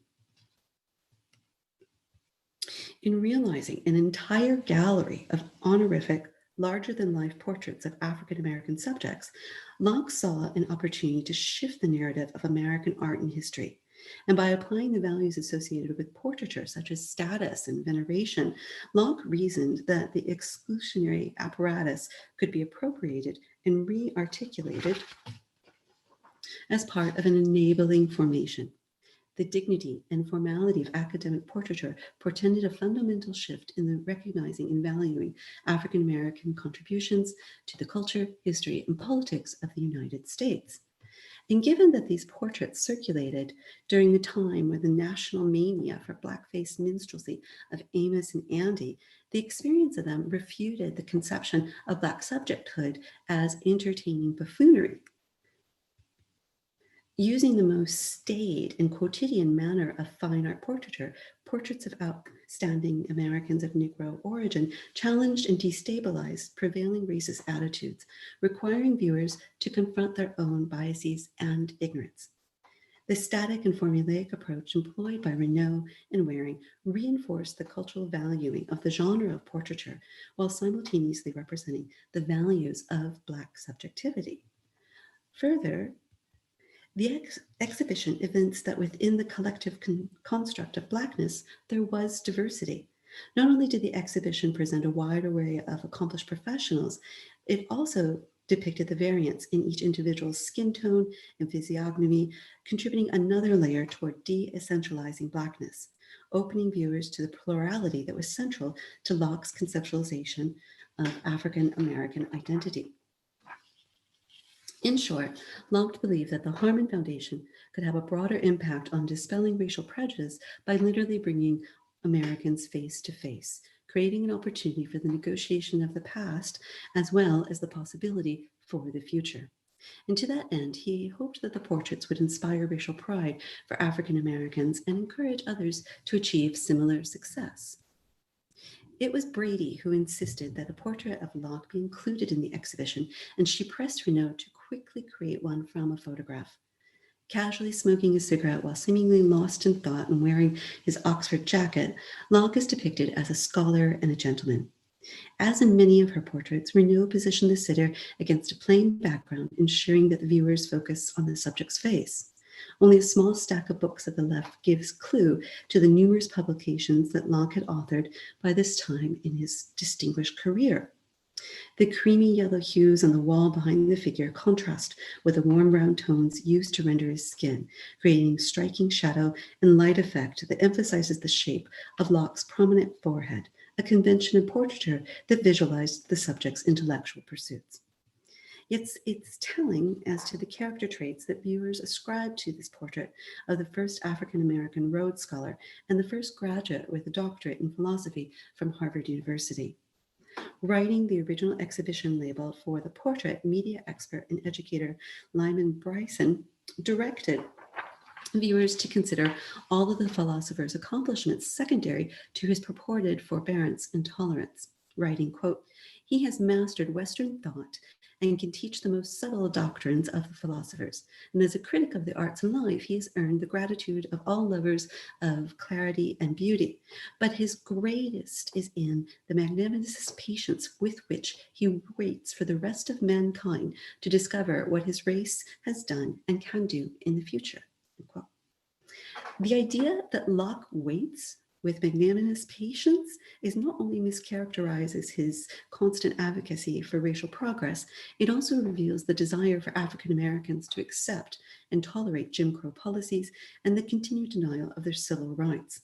In realizing an entire gallery of honorific, larger-than-life portraits of African-American subjects, Locke saw an opportunity to shift the narrative of American art and history. And by applying the values associated with portraiture, such as status and veneration, Locke reasoned that the exclusionary apparatus could be appropriated and re-articulated as part of an enabling formation. The dignity and formality of academic portraiture portended a fundamental shift in the recognizing and valuing African-American contributions to the culture, history, and politics of the United States. And given that these portraits circulated during the time where the national mania for blackface minstrelsy of Amos and Andy, the experience of them refuted the conception of Black subjecthood as entertaining buffoonery. Using the most staid and quotidian manner of fine art portraiture, portraits of outstanding Americans of Negro origin challenged and destabilized prevailing racist attitudes, requiring viewers to confront their own biases and ignorance. The static and formulaic approach employed by Renaud and Waring reinforced the cultural valuing of the genre of portraiture while simultaneously representing the values of Black subjectivity. Further, the exhibition evinced that within the collective construct of Blackness, there was diversity. Not only did the exhibition present a wide array of accomplished professionals, it also depicted the variance in each individual's skin tone and physiognomy, contributing another layer toward de-essentializing Blackness, opening viewers to the plurality that was central to Locke's conceptualization of African American identity. In short, Locke believed that the Harmon Foundation could have a broader impact on dispelling racial prejudice by literally bringing Americans face to face, creating an opportunity for the negotiation of the past as well as the possibility for the future. And to that end, he hoped that the portraits would inspire racial pride for African Americans and encourage others to achieve similar success. It was Brady who insisted that a portrait of Locke be included in the exhibition, and she pressed Renaud to quickly create one from a photograph. Casually smoking a cigarette while seemingly lost in thought and wearing his Oxford jacket, Locke is depicted as a scholar and a gentleman. As in many of her portraits, Renaud positioned the sitter against a plain background, ensuring that the viewers focus on the subject's face. Only a small stack of books at the left gives clue to the numerous publications that Locke had authored by this time in his distinguished career. The creamy yellow hues on the wall behind the figure contrast with the warm brown tones used to render his skin, creating striking shadow and light effect that emphasizes the shape of Locke's prominent forehead, a convention in portraiture that visualized the subject's intellectual pursuits. Yet it's telling as to the character traits that viewers ascribe to this portrait of the first African-American Rhodes Scholar and the first graduate with a doctorate in philosophy from Harvard University. Writing the original exhibition label for the portrait, media expert and educator Lyman Bryson directed viewers to consider all of the philosopher's accomplishments secondary to his purported forbearance and tolerance, writing, quote, "He has mastered Western thought and can teach the most subtle doctrines of the philosophers. And as a critic of the arts and life, he has earned the gratitude of all lovers of clarity and beauty. But his greatest is in the magnanimous patience with which he waits for the rest of mankind to discover what his race has done and can do in the future." Unquote. The idea that Locke waits with magnanimous patience is not only mischaracterizes his constant advocacy for racial progress, it also reveals the desire for African Americans to accept and tolerate Jim Crow policies and the continued denial of their civil rights.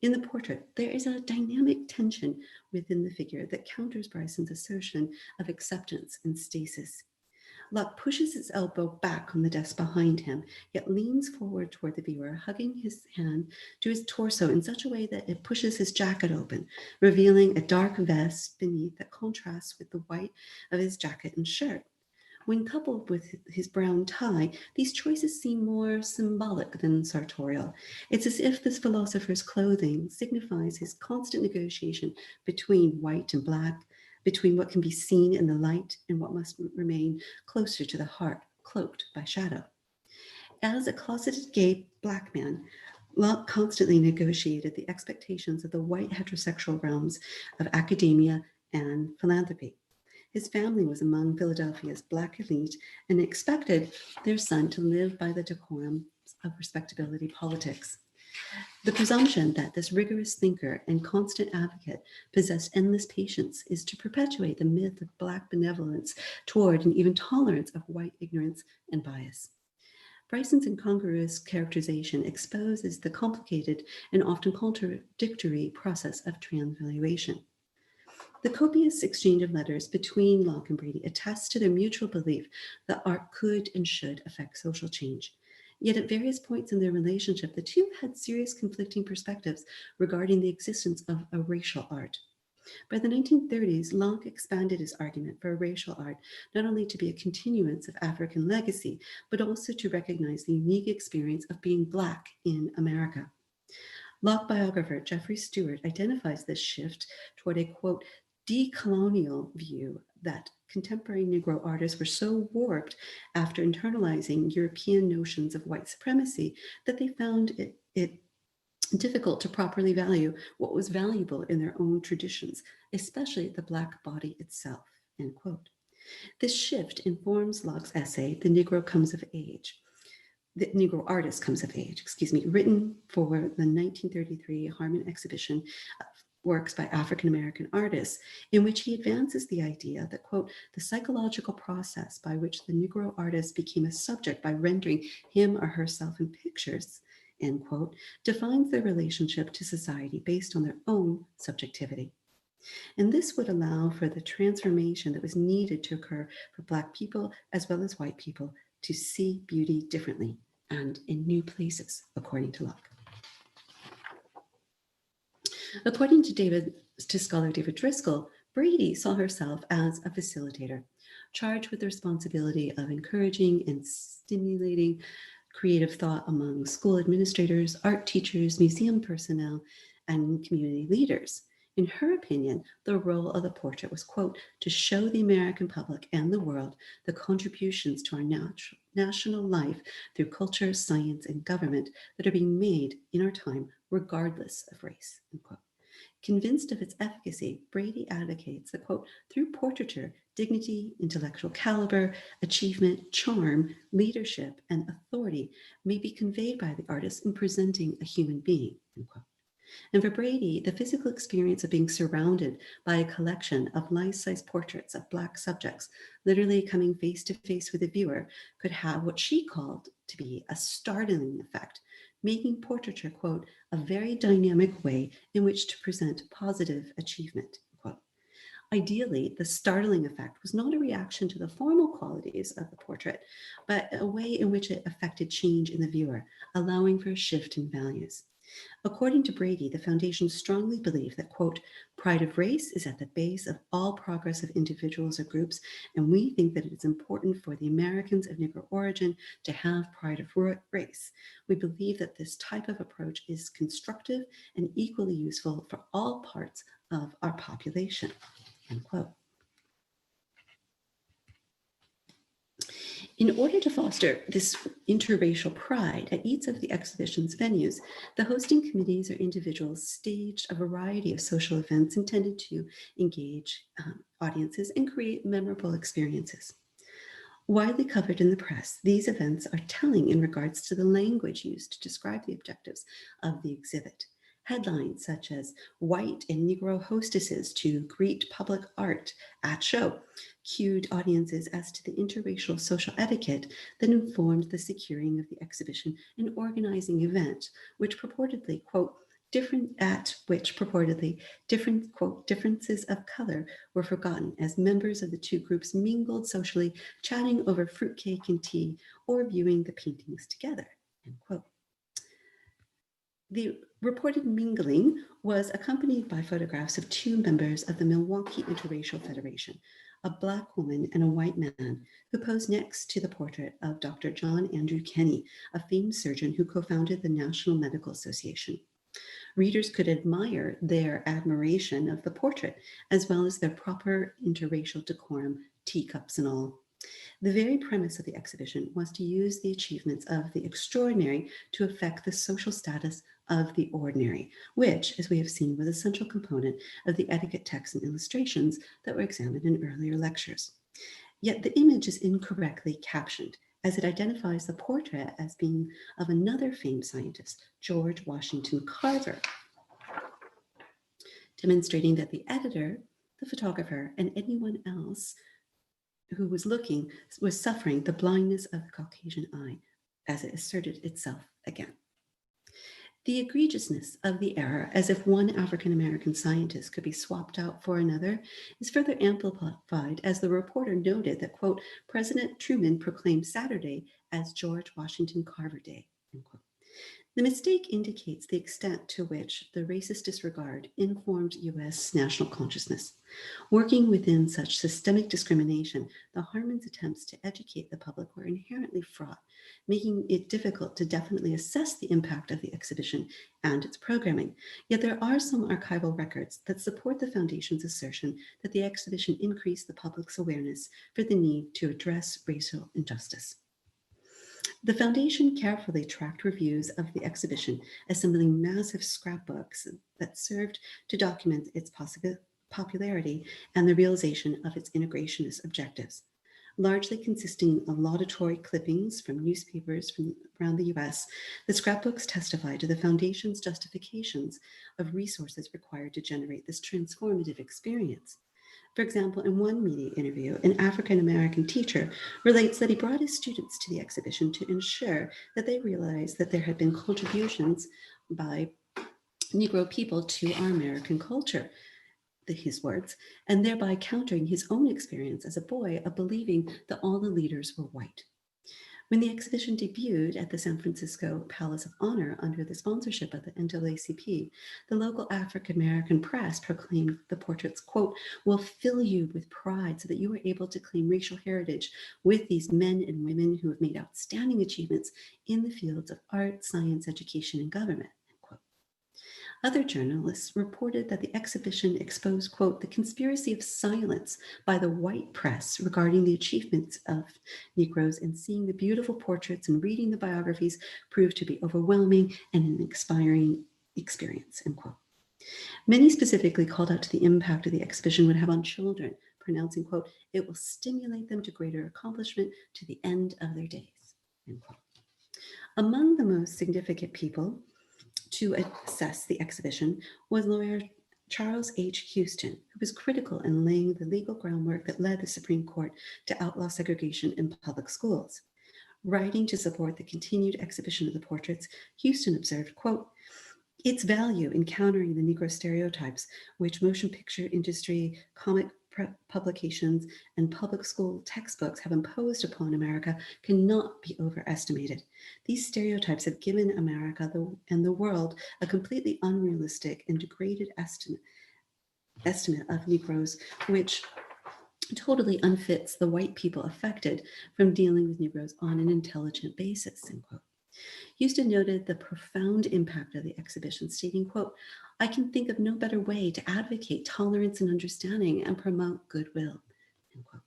In the portrait, there is a dynamic tension within the figure that counters Bryson's assertion of acceptance and stasis. Locke pushes his elbow back on the desk behind him, yet leans forward toward the viewer, hugging his hand to his torso in such a way that it pushes his jacket open, revealing a dark vest beneath that contrasts with the white of his jacket and shirt. When coupled with his brown tie, these choices seem more symbolic than sartorial. It's as if this philosopher's clothing signifies his constant negotiation between white and black, between what can be seen in the light and what must remain closer to the heart, cloaked by shadow. As a closeted gay black man, Locke constantly negotiated the expectations of the white heterosexual realms of academia and philanthropy. His family was among Philadelphia's Black elite and expected their son to live by the decorum of respectability politics. The presumption that this rigorous thinker and constant advocate possessed endless patience is to perpetuate the myth of Black benevolence toward and even tolerance of white ignorance and bias. Bryson's incongruous characterization exposes the complicated and often contradictory process of transvaluation. The copious exchange of letters between Locke and Brady attests to their mutual belief that art could and should affect social change. Yet at various points in their relationship, the two had serious conflicting perspectives regarding the existence of a racial art. By the 1930s, Locke expanded his argument for a racial art not only to be a continuance of African legacy, but also to recognize the unique experience of being Black in America. Locke biographer Geoffrey Stewart identifies this shift toward a, quote, decolonial view that contemporary Negro artists were so warped after internalizing European notions of white supremacy that they found it difficult to properly value what was valuable in their own traditions, especially the Black body itself, end quote. This shift informs Locke's essay, The Negro Comes of Age. The Negro Artist Comes of Age, written for the 1933 Harmon exhibition of works by African-American artists, in which he advances the idea that, quote, the psychological process by which the Negro artist became a subject by rendering him or herself in pictures, end quote, defines their relationship to society based on their own subjectivity. And this would allow for the transformation that was needed to occur for Black people as well as white people to see beauty differently and in new places, according to Locke. According to scholar David Driscoll, Brady saw herself as a facilitator, charged with the responsibility of encouraging and stimulating creative thought among school administrators, art teachers, museum personnel, and community leaders. In her opinion, the role of the portrait was, quote, to show the American public and the world the contributions to our national life through culture, science, and government that are being made in our time, regardless of race, end quote. Convinced of its efficacy, Brady advocates that, quote, through portraiture, dignity, intellectual caliber, achievement, charm, leadership, and authority may be conveyed by the artist in presenting a human being, end quote. And for Brady, the physical experience of being surrounded by a collection of life-size portraits of Black subjects, literally coming face to face with the viewer, could have what she called to be a startling effect, making portraiture, quote, a very dynamic way in which to present positive achievement, quote. Ideally, the startling effect was not a reaction to the formal qualities of the portrait, but a way in which it affected change in the viewer, allowing for a shift in values. According to Brady, the foundation strongly believed that, quote, pride of race is at the base of all progress of individuals or groups, and we think that it is important for the Americans of Negro origin to have pride of race. We believe that this type of approach is constructive and equally useful for all parts of our population, end quote. In order to foster this interracial pride at each of the exhibition's venues, the hosting committees or individuals staged a variety of social events intended to engage audiences and create memorable experiences. Widely covered in the press, these events are telling in regards to the language used to describe the objectives of the exhibit. Headlines such as white and Negro hostesses to greet public art at show cued audiences as to the interracial social etiquette that informed the securing of the exhibition and organizing event, which purportedly, quote, different, quote, differences of color were forgotten as members of the two groups mingled socially, chatting over fruitcake and tea or viewing the paintings together, end quote. The reported mingling was accompanied by photographs of two members of the Milwaukee Interracial Federation, a Black woman and a white man who posed next to the portrait of Dr. John Andrew Kenney, a famed surgeon who co-founded the National Medical Association. Readers could admire their admiration of the portrait, as well as their proper interracial decorum, teacups and all. The very premise of the exhibition was to use the achievements of the extraordinary to affect the social status of the ordinary, which, as we have seen, was a central component of the etiquette texts and illustrations that were examined in earlier lectures. Yet the image is incorrectly captioned, as it identifies the portrait as being of another famed scientist, George Washington Carver, demonstrating that the editor, the photographer, and anyone else who was looking was suffering the blindness of the Caucasian eye as it asserted itself again. The egregiousness of the error, as if one African-American scientist could be swapped out for another, is further amplified as the reporter noted that, quote, President Truman proclaimed Saturday as George Washington Carver Day, end quote. The mistake indicates the extent to which the racist disregard informed U.S. national consciousness. Working within such systemic discrimination, the Harmon's attempts to educate the public were inherently fraught, making it difficult to definitely assess the impact of the exhibition and its programming. Yet there are some archival records that support the Foundation's assertion that the exhibition increased the public's awareness for the need to address racial injustice. The Foundation carefully tracked reviews of the exhibition, assembling massive scrapbooks that served to document its popularity and the realization of its integrationist objectives. Largely consisting of laudatory clippings from newspapers from around the US, the scrapbooks testify to the Foundation's justifications of resources required to generate this transformative experience. For example, in one media interview, an African-American teacher relates that he brought his students to the exhibition to ensure that they realized that there had been contributions by Negro people to our American culture, his words, and thereby countering his own experience as a boy of believing that all the leaders were white. When the exhibition debuted at the San Francisco Palace of Honor under the sponsorship of the NAACP, the local African-American press proclaimed the portraits, quote, will fill you with pride so that you are able to claim racial heritage with these men and women who have made outstanding achievements in the fields of art, science, education, and government. Other journalists reported that the exhibition exposed, quote, the conspiracy of silence by the white press regarding the achievements of Negroes, and seeing the beautiful portraits and reading the biographies proved to be overwhelming and an inspiring experience, end quote. Many specifically called out to the impact of the exhibition would have on children, pronouncing, quote, it will stimulate them to greater accomplishment to the end of their days, end quote. Among the most significant people to assess the exhibition was lawyer Charles H. Houston, who was critical in laying the legal groundwork that led the Supreme Court to outlaw segregation in public schools. Writing to support the continued exhibition of the portraits, Houston observed, quote, its value in countering the Negro stereotypes, which motion picture industry, comic publications, and public school textbooks have imposed upon America cannot be overestimated. These stereotypes have given America and the world a completely unrealistic and degraded estimate of Negroes, which totally unfits the white people affected from dealing with Negroes on an intelligent basis, end quote. Houston noted the profound impact of the exhibition, stating, quote, I can think of no better way to advocate tolerance and understanding and promote goodwill, end quote.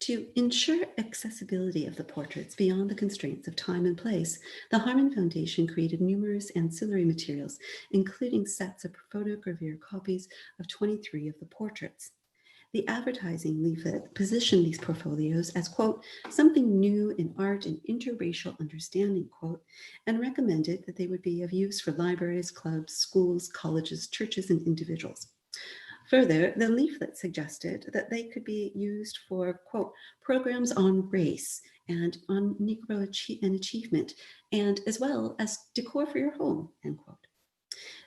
To ensure accessibility of the portraits beyond the constraints of time and place, the Harmon Foundation created numerous ancillary materials, including sets of photogravure copies of 23 of the portraits. The advertising leaflet positioned these portfolios as, quote, something new in art and interracial understanding, quote, and recommended that they would be of use for libraries, clubs, schools, colleges, churches, and individuals. Further, the leaflet suggested that they could be used for, quote, programs on race and on Negro achievement, and as well as decor for your home, end quote.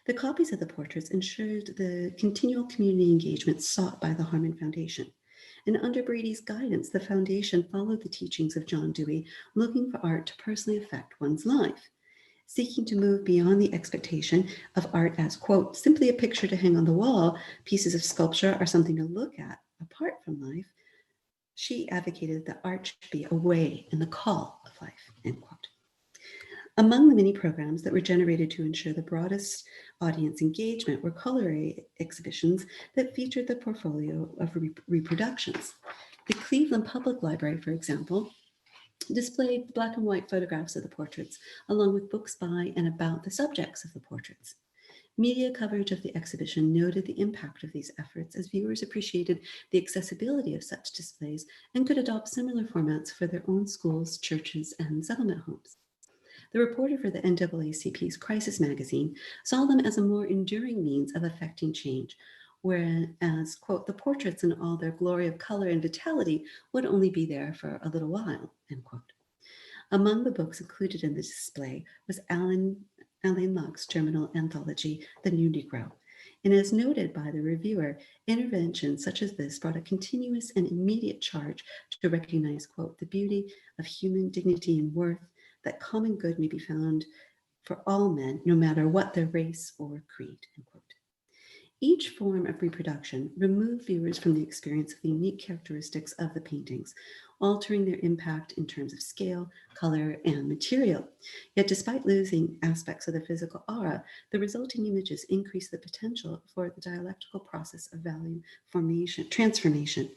The copies of the portraits ensured the continual community engagement sought by the Harmon Foundation. And under Brady's guidance, the foundation followed the teachings of John Dewey, looking for art to personally affect one's life. Seeking to move beyond the expectation of art as, quote, simply a picture to hang on the wall, pieces of sculpture are something to look at, apart from life, she advocated that art should be a way in the call of life, end quote. Among the many programs that were generated to ensure the broadest audience engagement were culinary exhibitions that featured the portfolio of reproductions. The Cleveland Public Library, for example, displayed black and white photographs of the portraits, along with books by and about the subjects of the portraits. Media coverage of the exhibition noted the impact of these efforts as viewers appreciated the accessibility of such displays and could adopt similar formats for their own schools, churches, and settlement homes. The reporter for the NAACP's Crisis magazine saw them as a more enduring means of affecting change, whereas, quote, the portraits in all their glory of color and vitality would only be there for a little while, end quote. Among the books included in the display was Alain Locke's terminal anthology, The New Negro. And as noted by the reviewer, interventions such as this brought a continuous and immediate charge to recognize, quote, the beauty of human dignity and worth, that common good may be found for all men, no matter what their race or creed, end quote. Each form of reproduction removed viewers from the experience of the unique characteristics of the paintings, altering their impact in terms of scale, color, and material. Yet despite losing aspects of the physical aura, the resulting images increase the potential for the dialectical process of value transformation.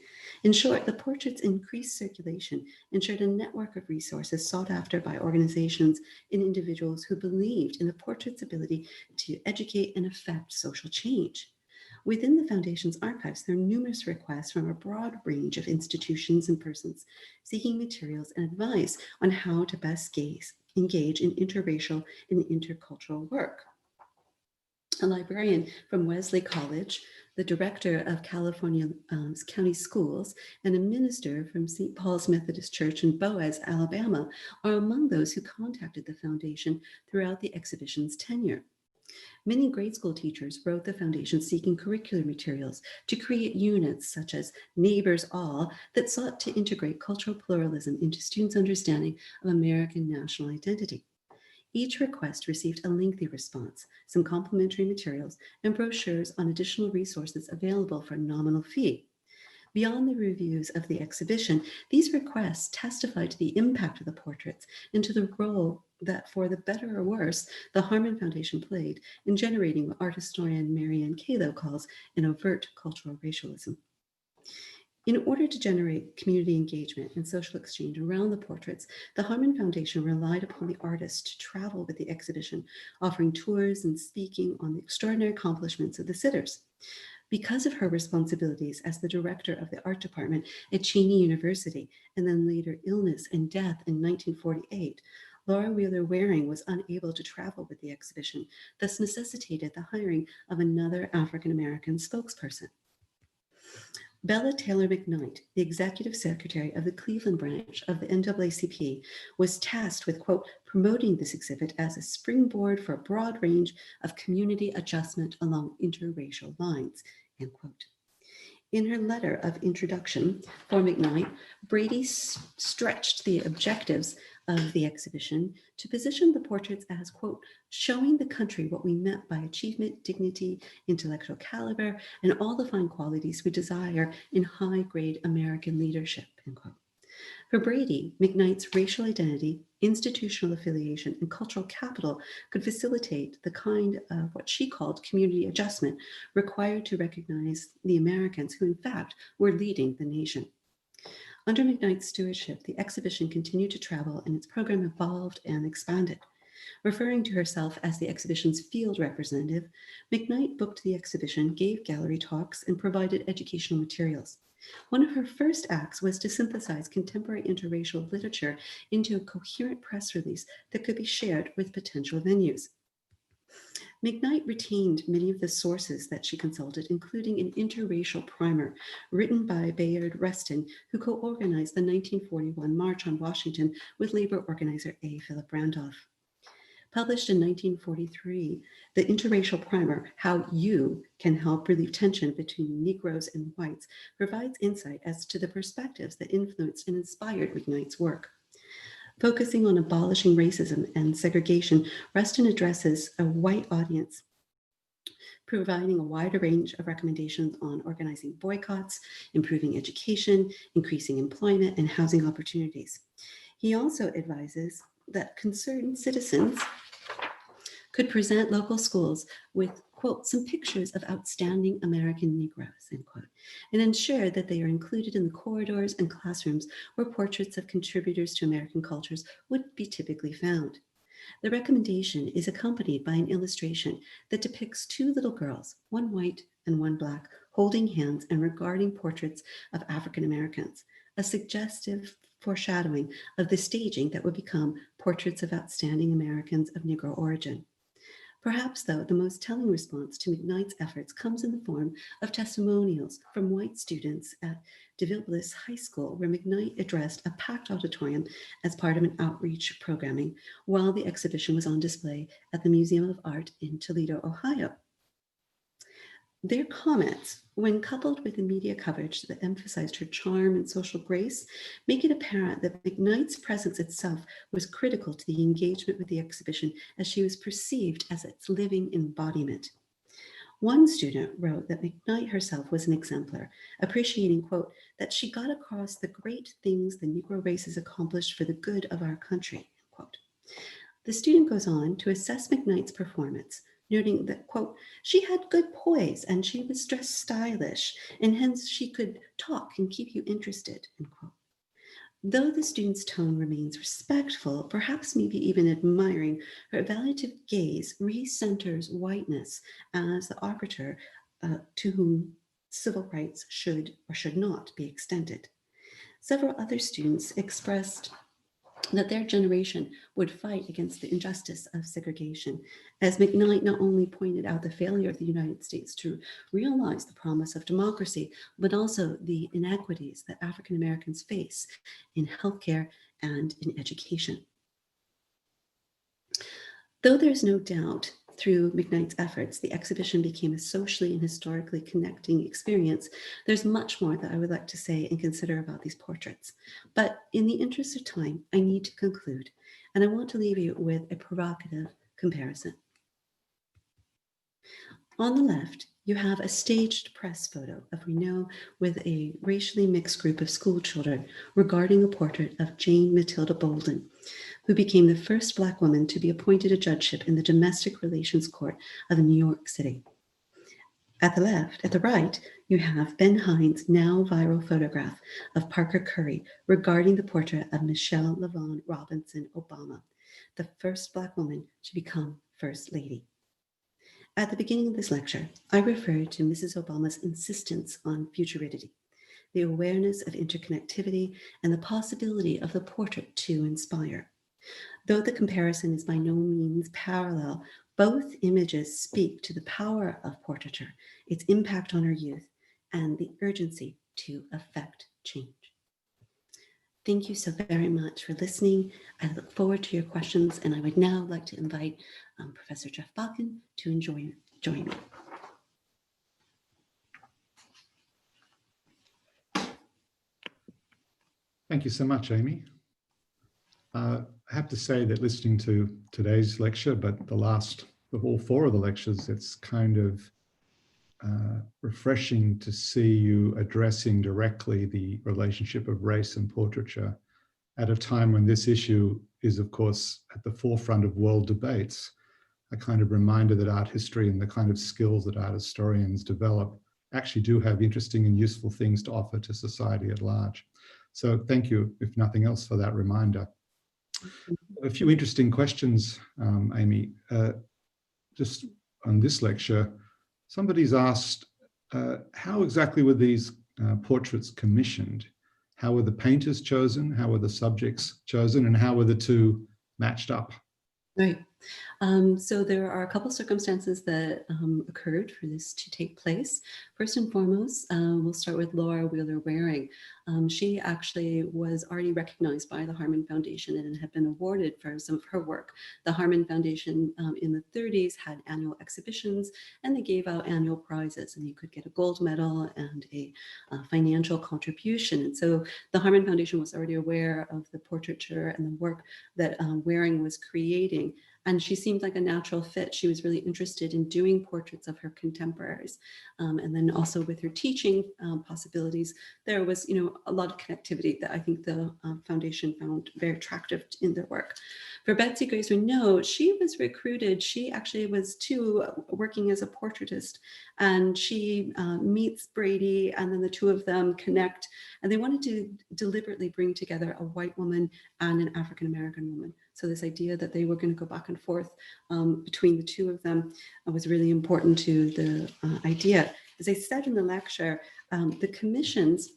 In short, the portraits' increased circulation ensured a network of resources sought after by organizations and individuals who believed in the portrait's ability to educate and affect social change. Within the Foundation's archives, there are numerous requests from a broad range of institutions and persons seeking materials and advice on how to best engage in interracial and intercultural work. A librarian from Wesley College, the director of California County Schools, and a minister from St. Paul's Methodist Church in Boaz, Alabama, are among those who contacted the Foundation throughout the exhibition's tenure. Many grade school teachers wrote the Foundation seeking curricular materials to create units such as Neighbors All that sought to integrate cultural pluralism into students' understanding of American national identity. Each request received a lengthy response, some complimentary materials, and brochures on additional resources available for a nominal fee. Beyond the reviews of the exhibition, these requests testify to the impact of the portraits and to the role that, for the better or worse, the Harmon Foundation played in generating what art historian Marianne Kalo calls an overt cultural racialism. In order to generate community engagement and social exchange around the portraits, the Harmon Foundation relied upon the artists to travel with the exhibition, offering tours and speaking on the extraordinary accomplishments of the sitters. Because of her responsibilities as the director of the art department at Cheney University, and then later illness and death in 1948, Laura Wheeler Waring was unable to travel with the exhibition, thus necessitated the hiring of another African-American spokesperson. Bella Taylor McKnight, the executive secretary of the Cleveland branch of the NAACP, was tasked with, quote, promoting this exhibit as a springboard for a broad range of community adjustment along interracial lines, end quote. In her letter of introduction for McKnight, Brady stretched the objectives of the exhibition to position the portraits as, quote, showing the country what we meant by achievement, dignity, intellectual caliber, and all the fine qualities we desire in high-grade American leadership, end quote. For Brady, McKnight's racial identity, institutional affiliation, and cultural capital could facilitate the kind of what she called community adjustment required to recognize the Americans who, in fact, were leading the nation. Under McKnight's stewardship, the exhibition continued to travel and its program evolved and expanded. Referring to herself as the exhibition's field representative, McKnight booked the exhibition, gave gallery talks, and provided educational materials. One of her first acts was to synthesize contemporary interracial literature into a coherent press release that could be shared with potential venues. McKnight retained many of the sources that she consulted, including an interracial primer written by Bayard Rustin, who co-organized the 1941 March on Washington with labor organizer A. Philip Randolph. Published in 1943, the interracial primer, How You Can Help Relieve Tension Between Negroes and Whites, provides insight as to the perspectives that influenced and inspired McKnight's work. Focusing on abolishing racism and segregation, Rustin addresses a white audience, providing a wider range of recommendations on organizing boycotts, improving education, increasing employment, and housing opportunities. He also advises that concerned citizens could present local schools with, quote, some pictures of outstanding American Negroes, end quote, and ensure that they are included in the corridors and classrooms where portraits of contributors to American cultures would be typically found. The recommendation is accompanied by an illustration that depicts two little girls, one white and one black, holding hands and regarding portraits of African Americans, a suggestive foreshadowing of the staging that would become Portraits of Outstanding Americans of Negro Origin. Perhaps, though, the most telling response to McKnight's efforts comes in the form of testimonials from white students at DeVille Bliss High School, where McKnight addressed a packed auditorium as part of an outreach programming while the exhibition was on display at the Museum of Art in Toledo, Ohio. Their comments, when coupled with the media coverage that emphasized her charm and social grace, make it apparent that McKnight's presence itself was critical to the engagement with the exhibition, as she was perceived as its living embodiment. One student wrote that McKnight herself was an exemplar, appreciating, quote, that she got across the great things the Negro race has accomplished for the good of our country, quote. The student goes on to assess McKnight's performance, noting that, quote, she had good poise and she was dressed stylish, and hence she could talk and keep you interested, end quote. Though the student's tone remains respectful, perhaps maybe even admiring, her evaluative gaze recenters whiteness as the arbiter to whom civil rights should or should not be extended. Several other students expressed that their generation would fight against the injustice of segregation, as McKnight not only pointed out the failure of the United States to realize the promise of democracy, but also the inequities that African Americans face in healthcare and in education. Though there's no doubt through McKnight's efforts, the exhibition became a socially and historically connecting experience, there's much more that I would like to say and consider about these portraits. But in the interest of time, I need to conclude, and I want to leave you with a provocative comparison. On the left, you have a staged press photo of Renault with a racially mixed group of school children regarding a portrait of Jane Matilda Bolden, who became the first Black woman to be appointed a judgeship in the Domestic Relations Court of New York City. At the right, you have Ben Hind's now viral photograph of Parker Curry regarding the portrait of Michelle LaVaughn Robinson Obama, the first Black woman to become First Lady. At the beginning of this lecture, I referred to Mrs. Obama's insistence on futurity, the awareness of interconnectivity, and the possibility of the portrait to inspire. Though the comparison is by no means parallel, both images speak to the power of portraiture, its impact on our youth, and the urgency to affect change. Thank you so very much for listening. I look forward to your questions, and I would now like to invite Professor Jeff Batchen to join me. Thank you so much, Amy. I have to say that listening to today's lecture, but all four of the lectures, it's kind of refreshing to see you addressing directly the relationship of race and portraiture at a time when this issue is, of course, at the forefront of world debates. A kind of reminder that art history and the kind of skills that art historians develop actually do have interesting and useful things to offer to society at large. So thank you, if nothing else, for that reminder. A few interesting questions, Amy. Just on this lecture, somebody's asked, how exactly were these portraits commissioned? How were the painters chosen? How were the subjects chosen? And how were the two matched up? Right. So there are a couple of circumstances that occurred for this to take place. First and foremost, we'll start with Laura Wheeler Waring. She actually was already recognized by the Harmon Foundation and had been awarded for some of her work. The Harmon Foundation in the 30s had annual exhibitions, and they gave out annual prizes, and you could get a gold medal and a financial contribution. And so the Harmon Foundation was already aware of the portraiture and the work that Waring was creating. And she seemed like a natural fit. She was really interested in doing portraits of her contemporaries. And then also with her teaching possibilities, there was, a lot of connectivity that I think the foundation found very attractive in their work. For Betsy Grace Renaud, she was recruited. She actually was too working as a portraitist, and she meets Brady, and then the two of them connect, and they wanted to deliberately bring together a white woman and an African-American woman. So this idea that they were going to go back and forth between the two of them was really important to the idea. As I said in the lecture, the commissions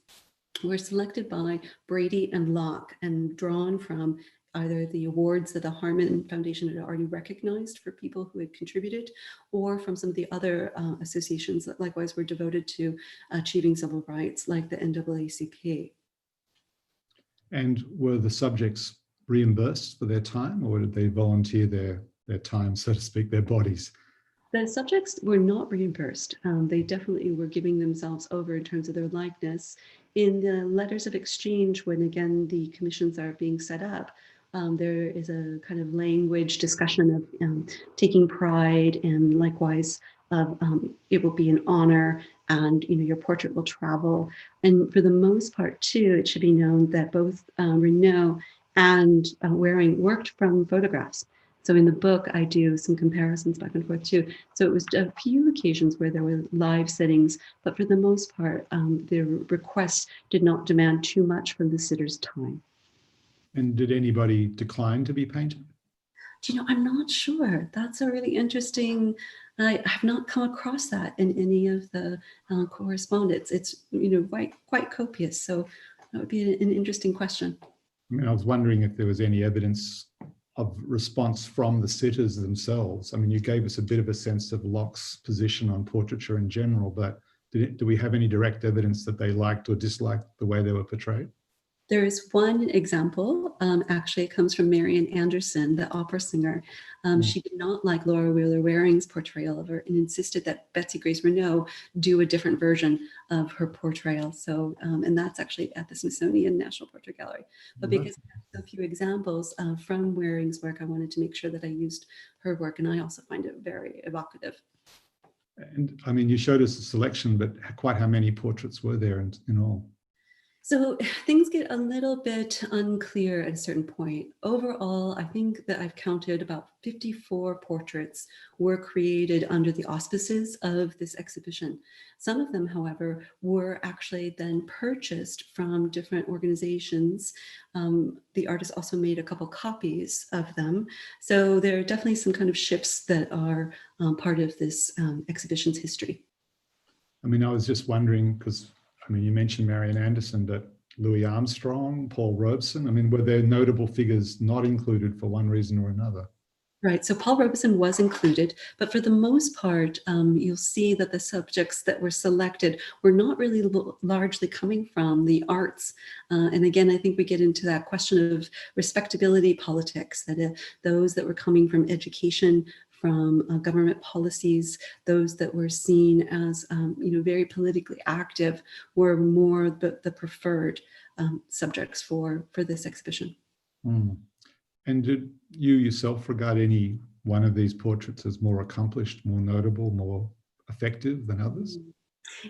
were selected by Brady and Locke and drawn from either the awards that the Harmon Foundation had already recognized for people who had contributed, or from some of the other associations that likewise were devoted to achieving civil rights, like the NAACP. And were the subjects reimbursed for their time, or did they volunteer their time, so to speak, their bodies? The subjects were not reimbursed. They definitely were giving themselves over in terms of their likeness. In the letters of exchange, when again the commissions are being set up, there is a kind of language discussion of taking pride, and likewise of it will be an honor, and your portrait will travel. And for the most part too, it should be known that both Renaud and Waring worked from photographs. So in the book, I do some comparisons back and forth too. So it was a few occasions where there were live sittings, but for the most part, the requests did not demand too much from the sitter's time. And did anybody decline to be painted? I'm not sure. That's a really interesting, I have not come across that in any of the correspondence. It's, quite copious. So that would be an interesting question. I mean, I was wondering if there was any evidence of response from the sitters themselves. I mean, you gave us a bit of a sense of Locke's position on portraiture in general, but do we have any direct evidence that they liked or disliked the way they were portrayed? There is one example, actually it comes from Marian Anderson, the opera singer. She did not like Laura Wheeler Waring's portrayal of her and insisted that Betsy Grace Renaud do a different version of her portrayal. So, and that's actually at the Smithsonian National Portrait Gallery. But because I have so few examples from Waring's work, I wanted to make sure that I used her work, and I also find it very evocative. And I mean, you showed us a selection, but quite how many portraits were there in all? So things get a little bit unclear at a certain point. Overall, I think that I've counted about 54 portraits were created under the auspices of this exhibition. Some of them, however, were actually then purchased from different organizations. The artist also made a couple copies of them. So there are definitely some kind of shifts that are part of this exhibition's history. I mean, I was just wondering, because I mean, you mentioned Marian Anderson, but Louis Armstrong, Paul Robeson, I mean, were there notable figures not included for one reason or another? Right, so Paul Robeson was included, but for the most part, you'll see that the subjects that were selected were not really largely coming from the arts. And again, I think we get into that question of respectability politics, that those that were coming from education, from government policies, those that were seen as very politically active were more the preferred subjects for this exhibition. And did you yourself regard any one of these portraits as more accomplished, more notable, more effective than others?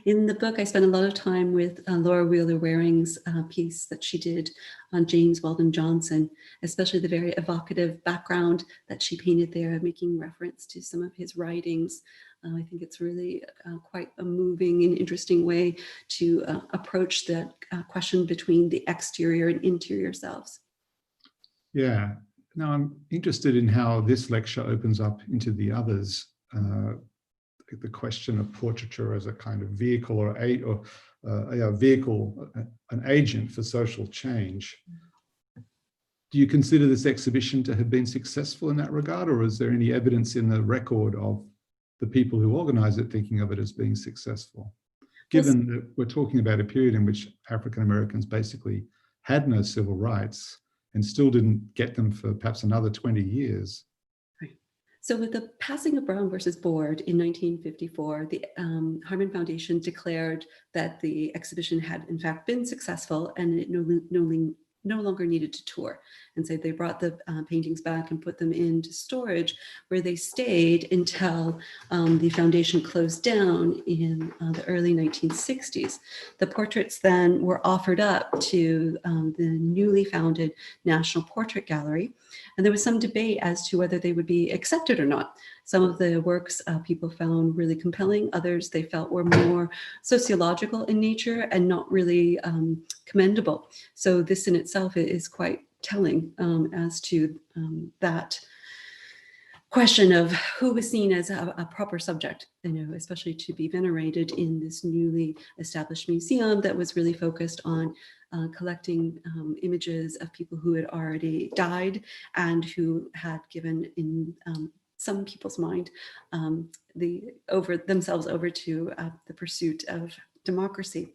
In the book, I spent a lot of time with Laura Wheeler Waring's piece that she did on James Weldon Johnson, especially the very evocative background that she painted there, making reference to some of his writings. I think it's really quite a moving and interesting way to approach that question between the exterior and interior selves. Yeah. Now, I'm interested in how this lecture opens up into the others. The question of portraiture as a kind of vehicle or an agent for social change. Do you consider this exhibition to have been successful in that regard, or is there any evidence in the record of the people who organize it thinking of it as being successful? Given that we're talking about a period in which African Americans basically had no civil rights and still didn't get them for perhaps another 20 years. So with the passing of Brown versus Board in 1954, the Harmon Foundation declared that the exhibition had in fact been successful, and it no no longer needed to tour. And so they brought the paintings back and put them into storage, where they stayed until the foundation closed down in the early 1960s. The portraits then were offered up to the newly founded National Portrait Gallery. And there was some debate as to whether they would be accepted or not. Some of the works people found really compelling. Others they felt were more sociological in nature and not really commendable. So this in itself is quite telling as to that question of who was seen as a proper subject, especially to be venerated in this newly established museum that was really focused on collecting images of people who had already died and who had given in some people's mind themselves over to the pursuit of democracy.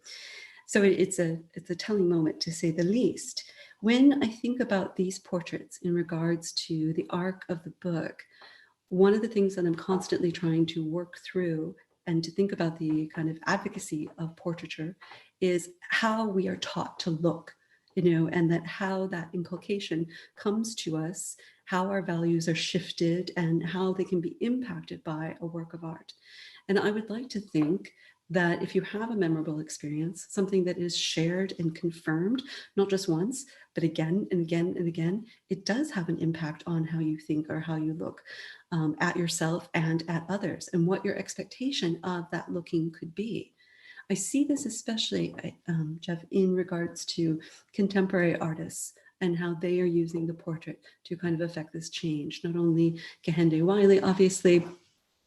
So it's a telling moment, to say the least. When I think about these portraits in regards to the arc of the book, one of the things that I'm constantly trying to work through and to think about the kind of advocacy of portraiture is how we are taught to look, and that how that inculcation comes to us, how our values are shifted and how they can be impacted by a work of art. And I would like to think that if you have a memorable experience, something that is shared and confirmed, not just once, but again and again and again, it does have an impact on how you think or how you look at yourself and at others, and what your expectation of that looking could be. I see this especially, Jeff, in regards to contemporary artists and how they are using the portrait to kind of affect this change. Not only Kehinde Wiley, obviously,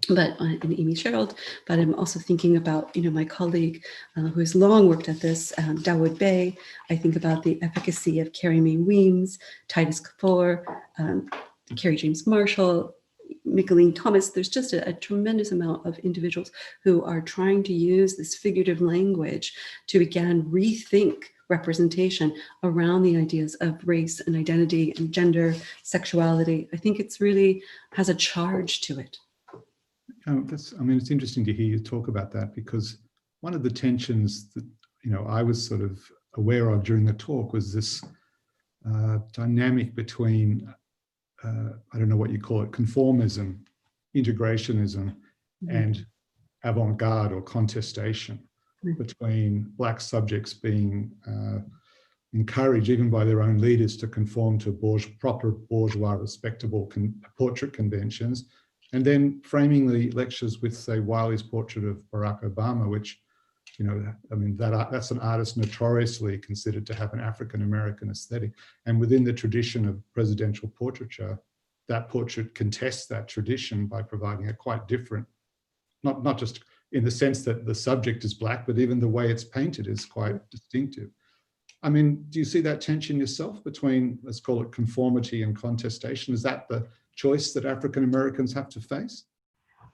but and Amy Sherald, but I'm also thinking about, my colleague who has long worked at this, Dawood Bey. I think about the efficacy of Carrie Mae Weems, Titus Kapoor, Kerry James Marshall, Micheline Thomas. There's just a tremendous amount of individuals who are trying to use this figurative language to, again, rethink representation around the ideas of race and identity and gender, sexuality. I think it's really has a charge to it. It's interesting to hear you talk about that, because one of the tensions that, I was sort of aware of during the talk was this dynamic between, I don't know what you call it, conformism, integrationism, and avant-garde or contestation, between Black subjects being encouraged, even by their own leaders, to conform to proper bourgeois, respectable portrait conventions, and then framing the lectures with, say, Wiley's portrait of Barack Obama, which, that's an artist notoriously considered to have an African-American aesthetic. And within the tradition of presidential portraiture, that portrait contests that tradition by providing a quite different, not just in the sense that the subject is Black, but even the way it's painted is quite distinctive. Do you see that tension yourself between, let's call it, conformity and contestation? Is that the choice that African Americans have to face?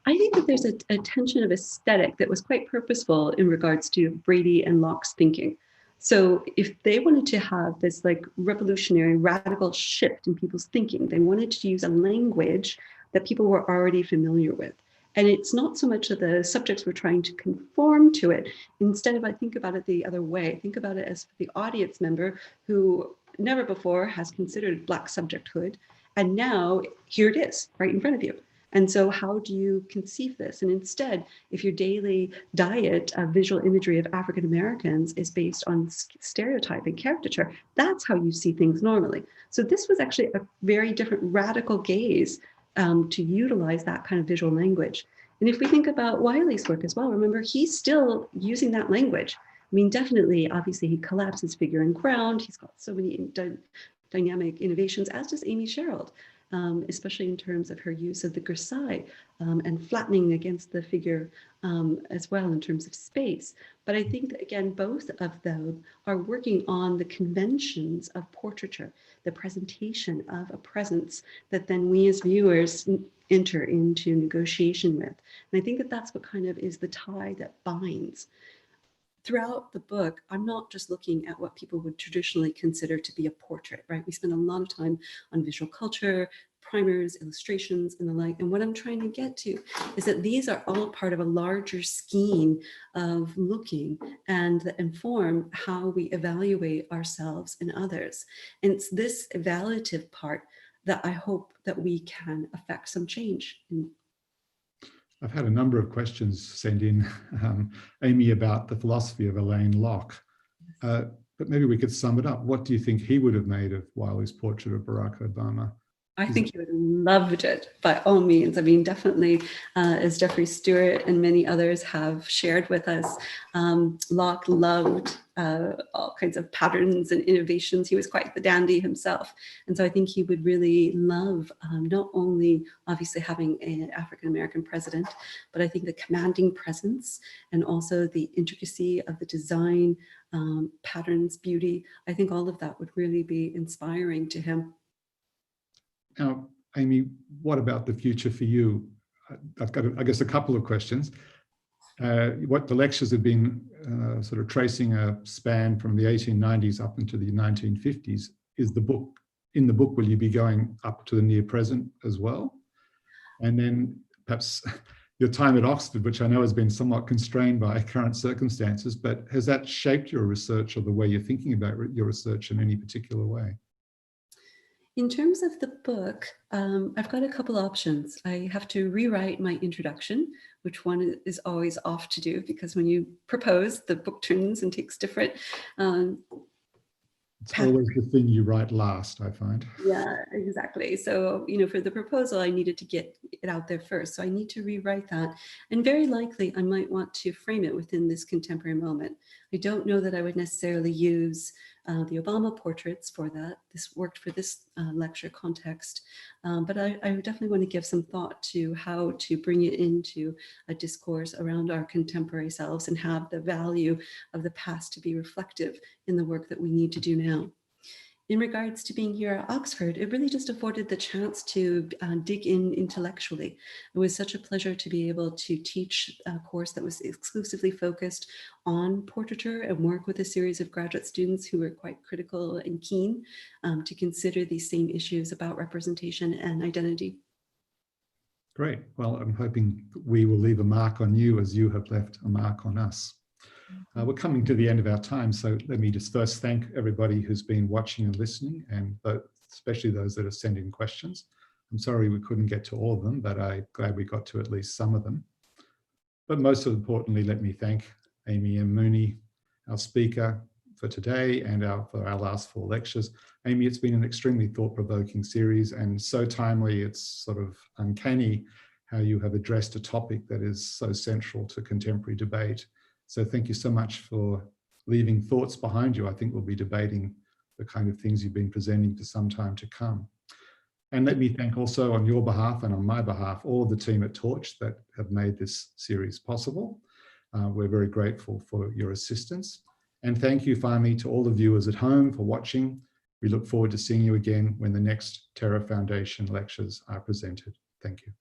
I think that there's a tension of aesthetic that was quite purposeful in regards to Brady and Locke's thinking. So if they wanted to have this revolutionary, radical shift in people's thinking, they wanted to use a language that people were already familiar with. And it's not so much that the subjects were trying to conform to it. Instead, I think about it the other way. Think about it as the audience member who never before has considered Black subjecthood. And now here it is right in front of you. And so how do you conceive this? And instead, if your daily diet of visual imagery of African Americans is based on stereotype and caricature, that's how you see things normally. So this was actually a very different radical gaze to utilize that kind of visual language. And if we think about Wiley's work as well, remember, he's still using that language. Definitely, obviously, he collapses figure and ground. He's got so many dynamic innovations, as does Amy Sherald. Especially in terms of her use of the grisaille and flattening against the figure as well in terms of space. But I think that, again, both of them are working on the conventions of portraiture, the presentation of a presence that then we as viewers enter into negotiation with. And I think that that's what kind of is the tie that binds. Throughout the book, I'm not just looking at what people would traditionally consider to be a portrait, right? We spend a lot of time on visual culture, primers, illustrations, and the like. And what I'm trying to get to is that these are all part of a larger scheme of looking and that inform how we evaluate ourselves and others. And it's this evaluative part that I hope that we can affect some change in. I've had a number of questions sent in, Amy, about the philosophy of Alain Locke. But maybe we could sum it up. What do you think he would have made of Wiley's portrait of Barack Obama? I think he would have loved it by all means. I mean, definitely, as Geoffrey Stewart and many others have shared with us, Locke loved all kinds of patterns and innovations. He was quite the dandy himself. And so I think he would really love not only obviously having an African-American president, but I think the commanding presence and also the intricacy of the design, patterns, beauty. I think all of that would really be inspiring to him. Now, Amy, what about the future for you? I've got, I guess, a couple of questions. What the lectures have been sort of tracing a span from the 1890s up into the 1950s. Is the book, in the book, will you be going up to the near present as well? And then perhaps your time at Oxford, which I know has been somewhat constrained by current circumstances, but has that shaped your research or the way you're thinking about your research in any particular way? In terms of the book, I've got a couple options. I have to rewrite my introduction, which one is always off to do because when you propose, the book turns and takes different. It's always the thing you write last, I find. Yeah, exactly. So, you know, for the proposal, I needed to get it out there first. So I need to rewrite that. And very likely I might want to frame it within this contemporary moment. I don't know that I would necessarily use the Obama portraits for that. This worked for this lecture context. But I would definitely want to give some thought to how to bring it into a discourse around our contemporary selves and have the value of the past to be reflective in the work that we need to do now. In regards to being here at Oxford, it really just afforded the chance to dig in intellectually. It was such a pleasure to be able to teach a course that was exclusively focused on portraiture and work with a series of graduate students who were quite critical and keen to consider these same issues about representation and identity. Great. Well, I'm hoping we will leave a mark on you as you have left a mark on us. We're coming to the end of our time, so let me just first thank everybody who's been watching and listening, and especially those that have sent in questions. I'm sorry we couldn't get to all of them, but I'm glad we got to at least some of them. But most importantly, let me thank Amy M. Mooney, our speaker for today and for our last 4 lectures. Amy, it's been an extremely thought-provoking series and so timely, it's sort of uncanny how you have addressed a topic that is so central to contemporary debate. So thank you so much for leaving thoughts behind you. I think we'll be debating the kind of things you've been presenting for some time to come. And let me thank also on your behalf and on my behalf, all of the team at Torch that have made this series possible. We're very grateful for your assistance. And thank you finally to all the viewers at home for watching. We look forward to seeing you again when the next Terra Foundation lectures are presented. Thank you.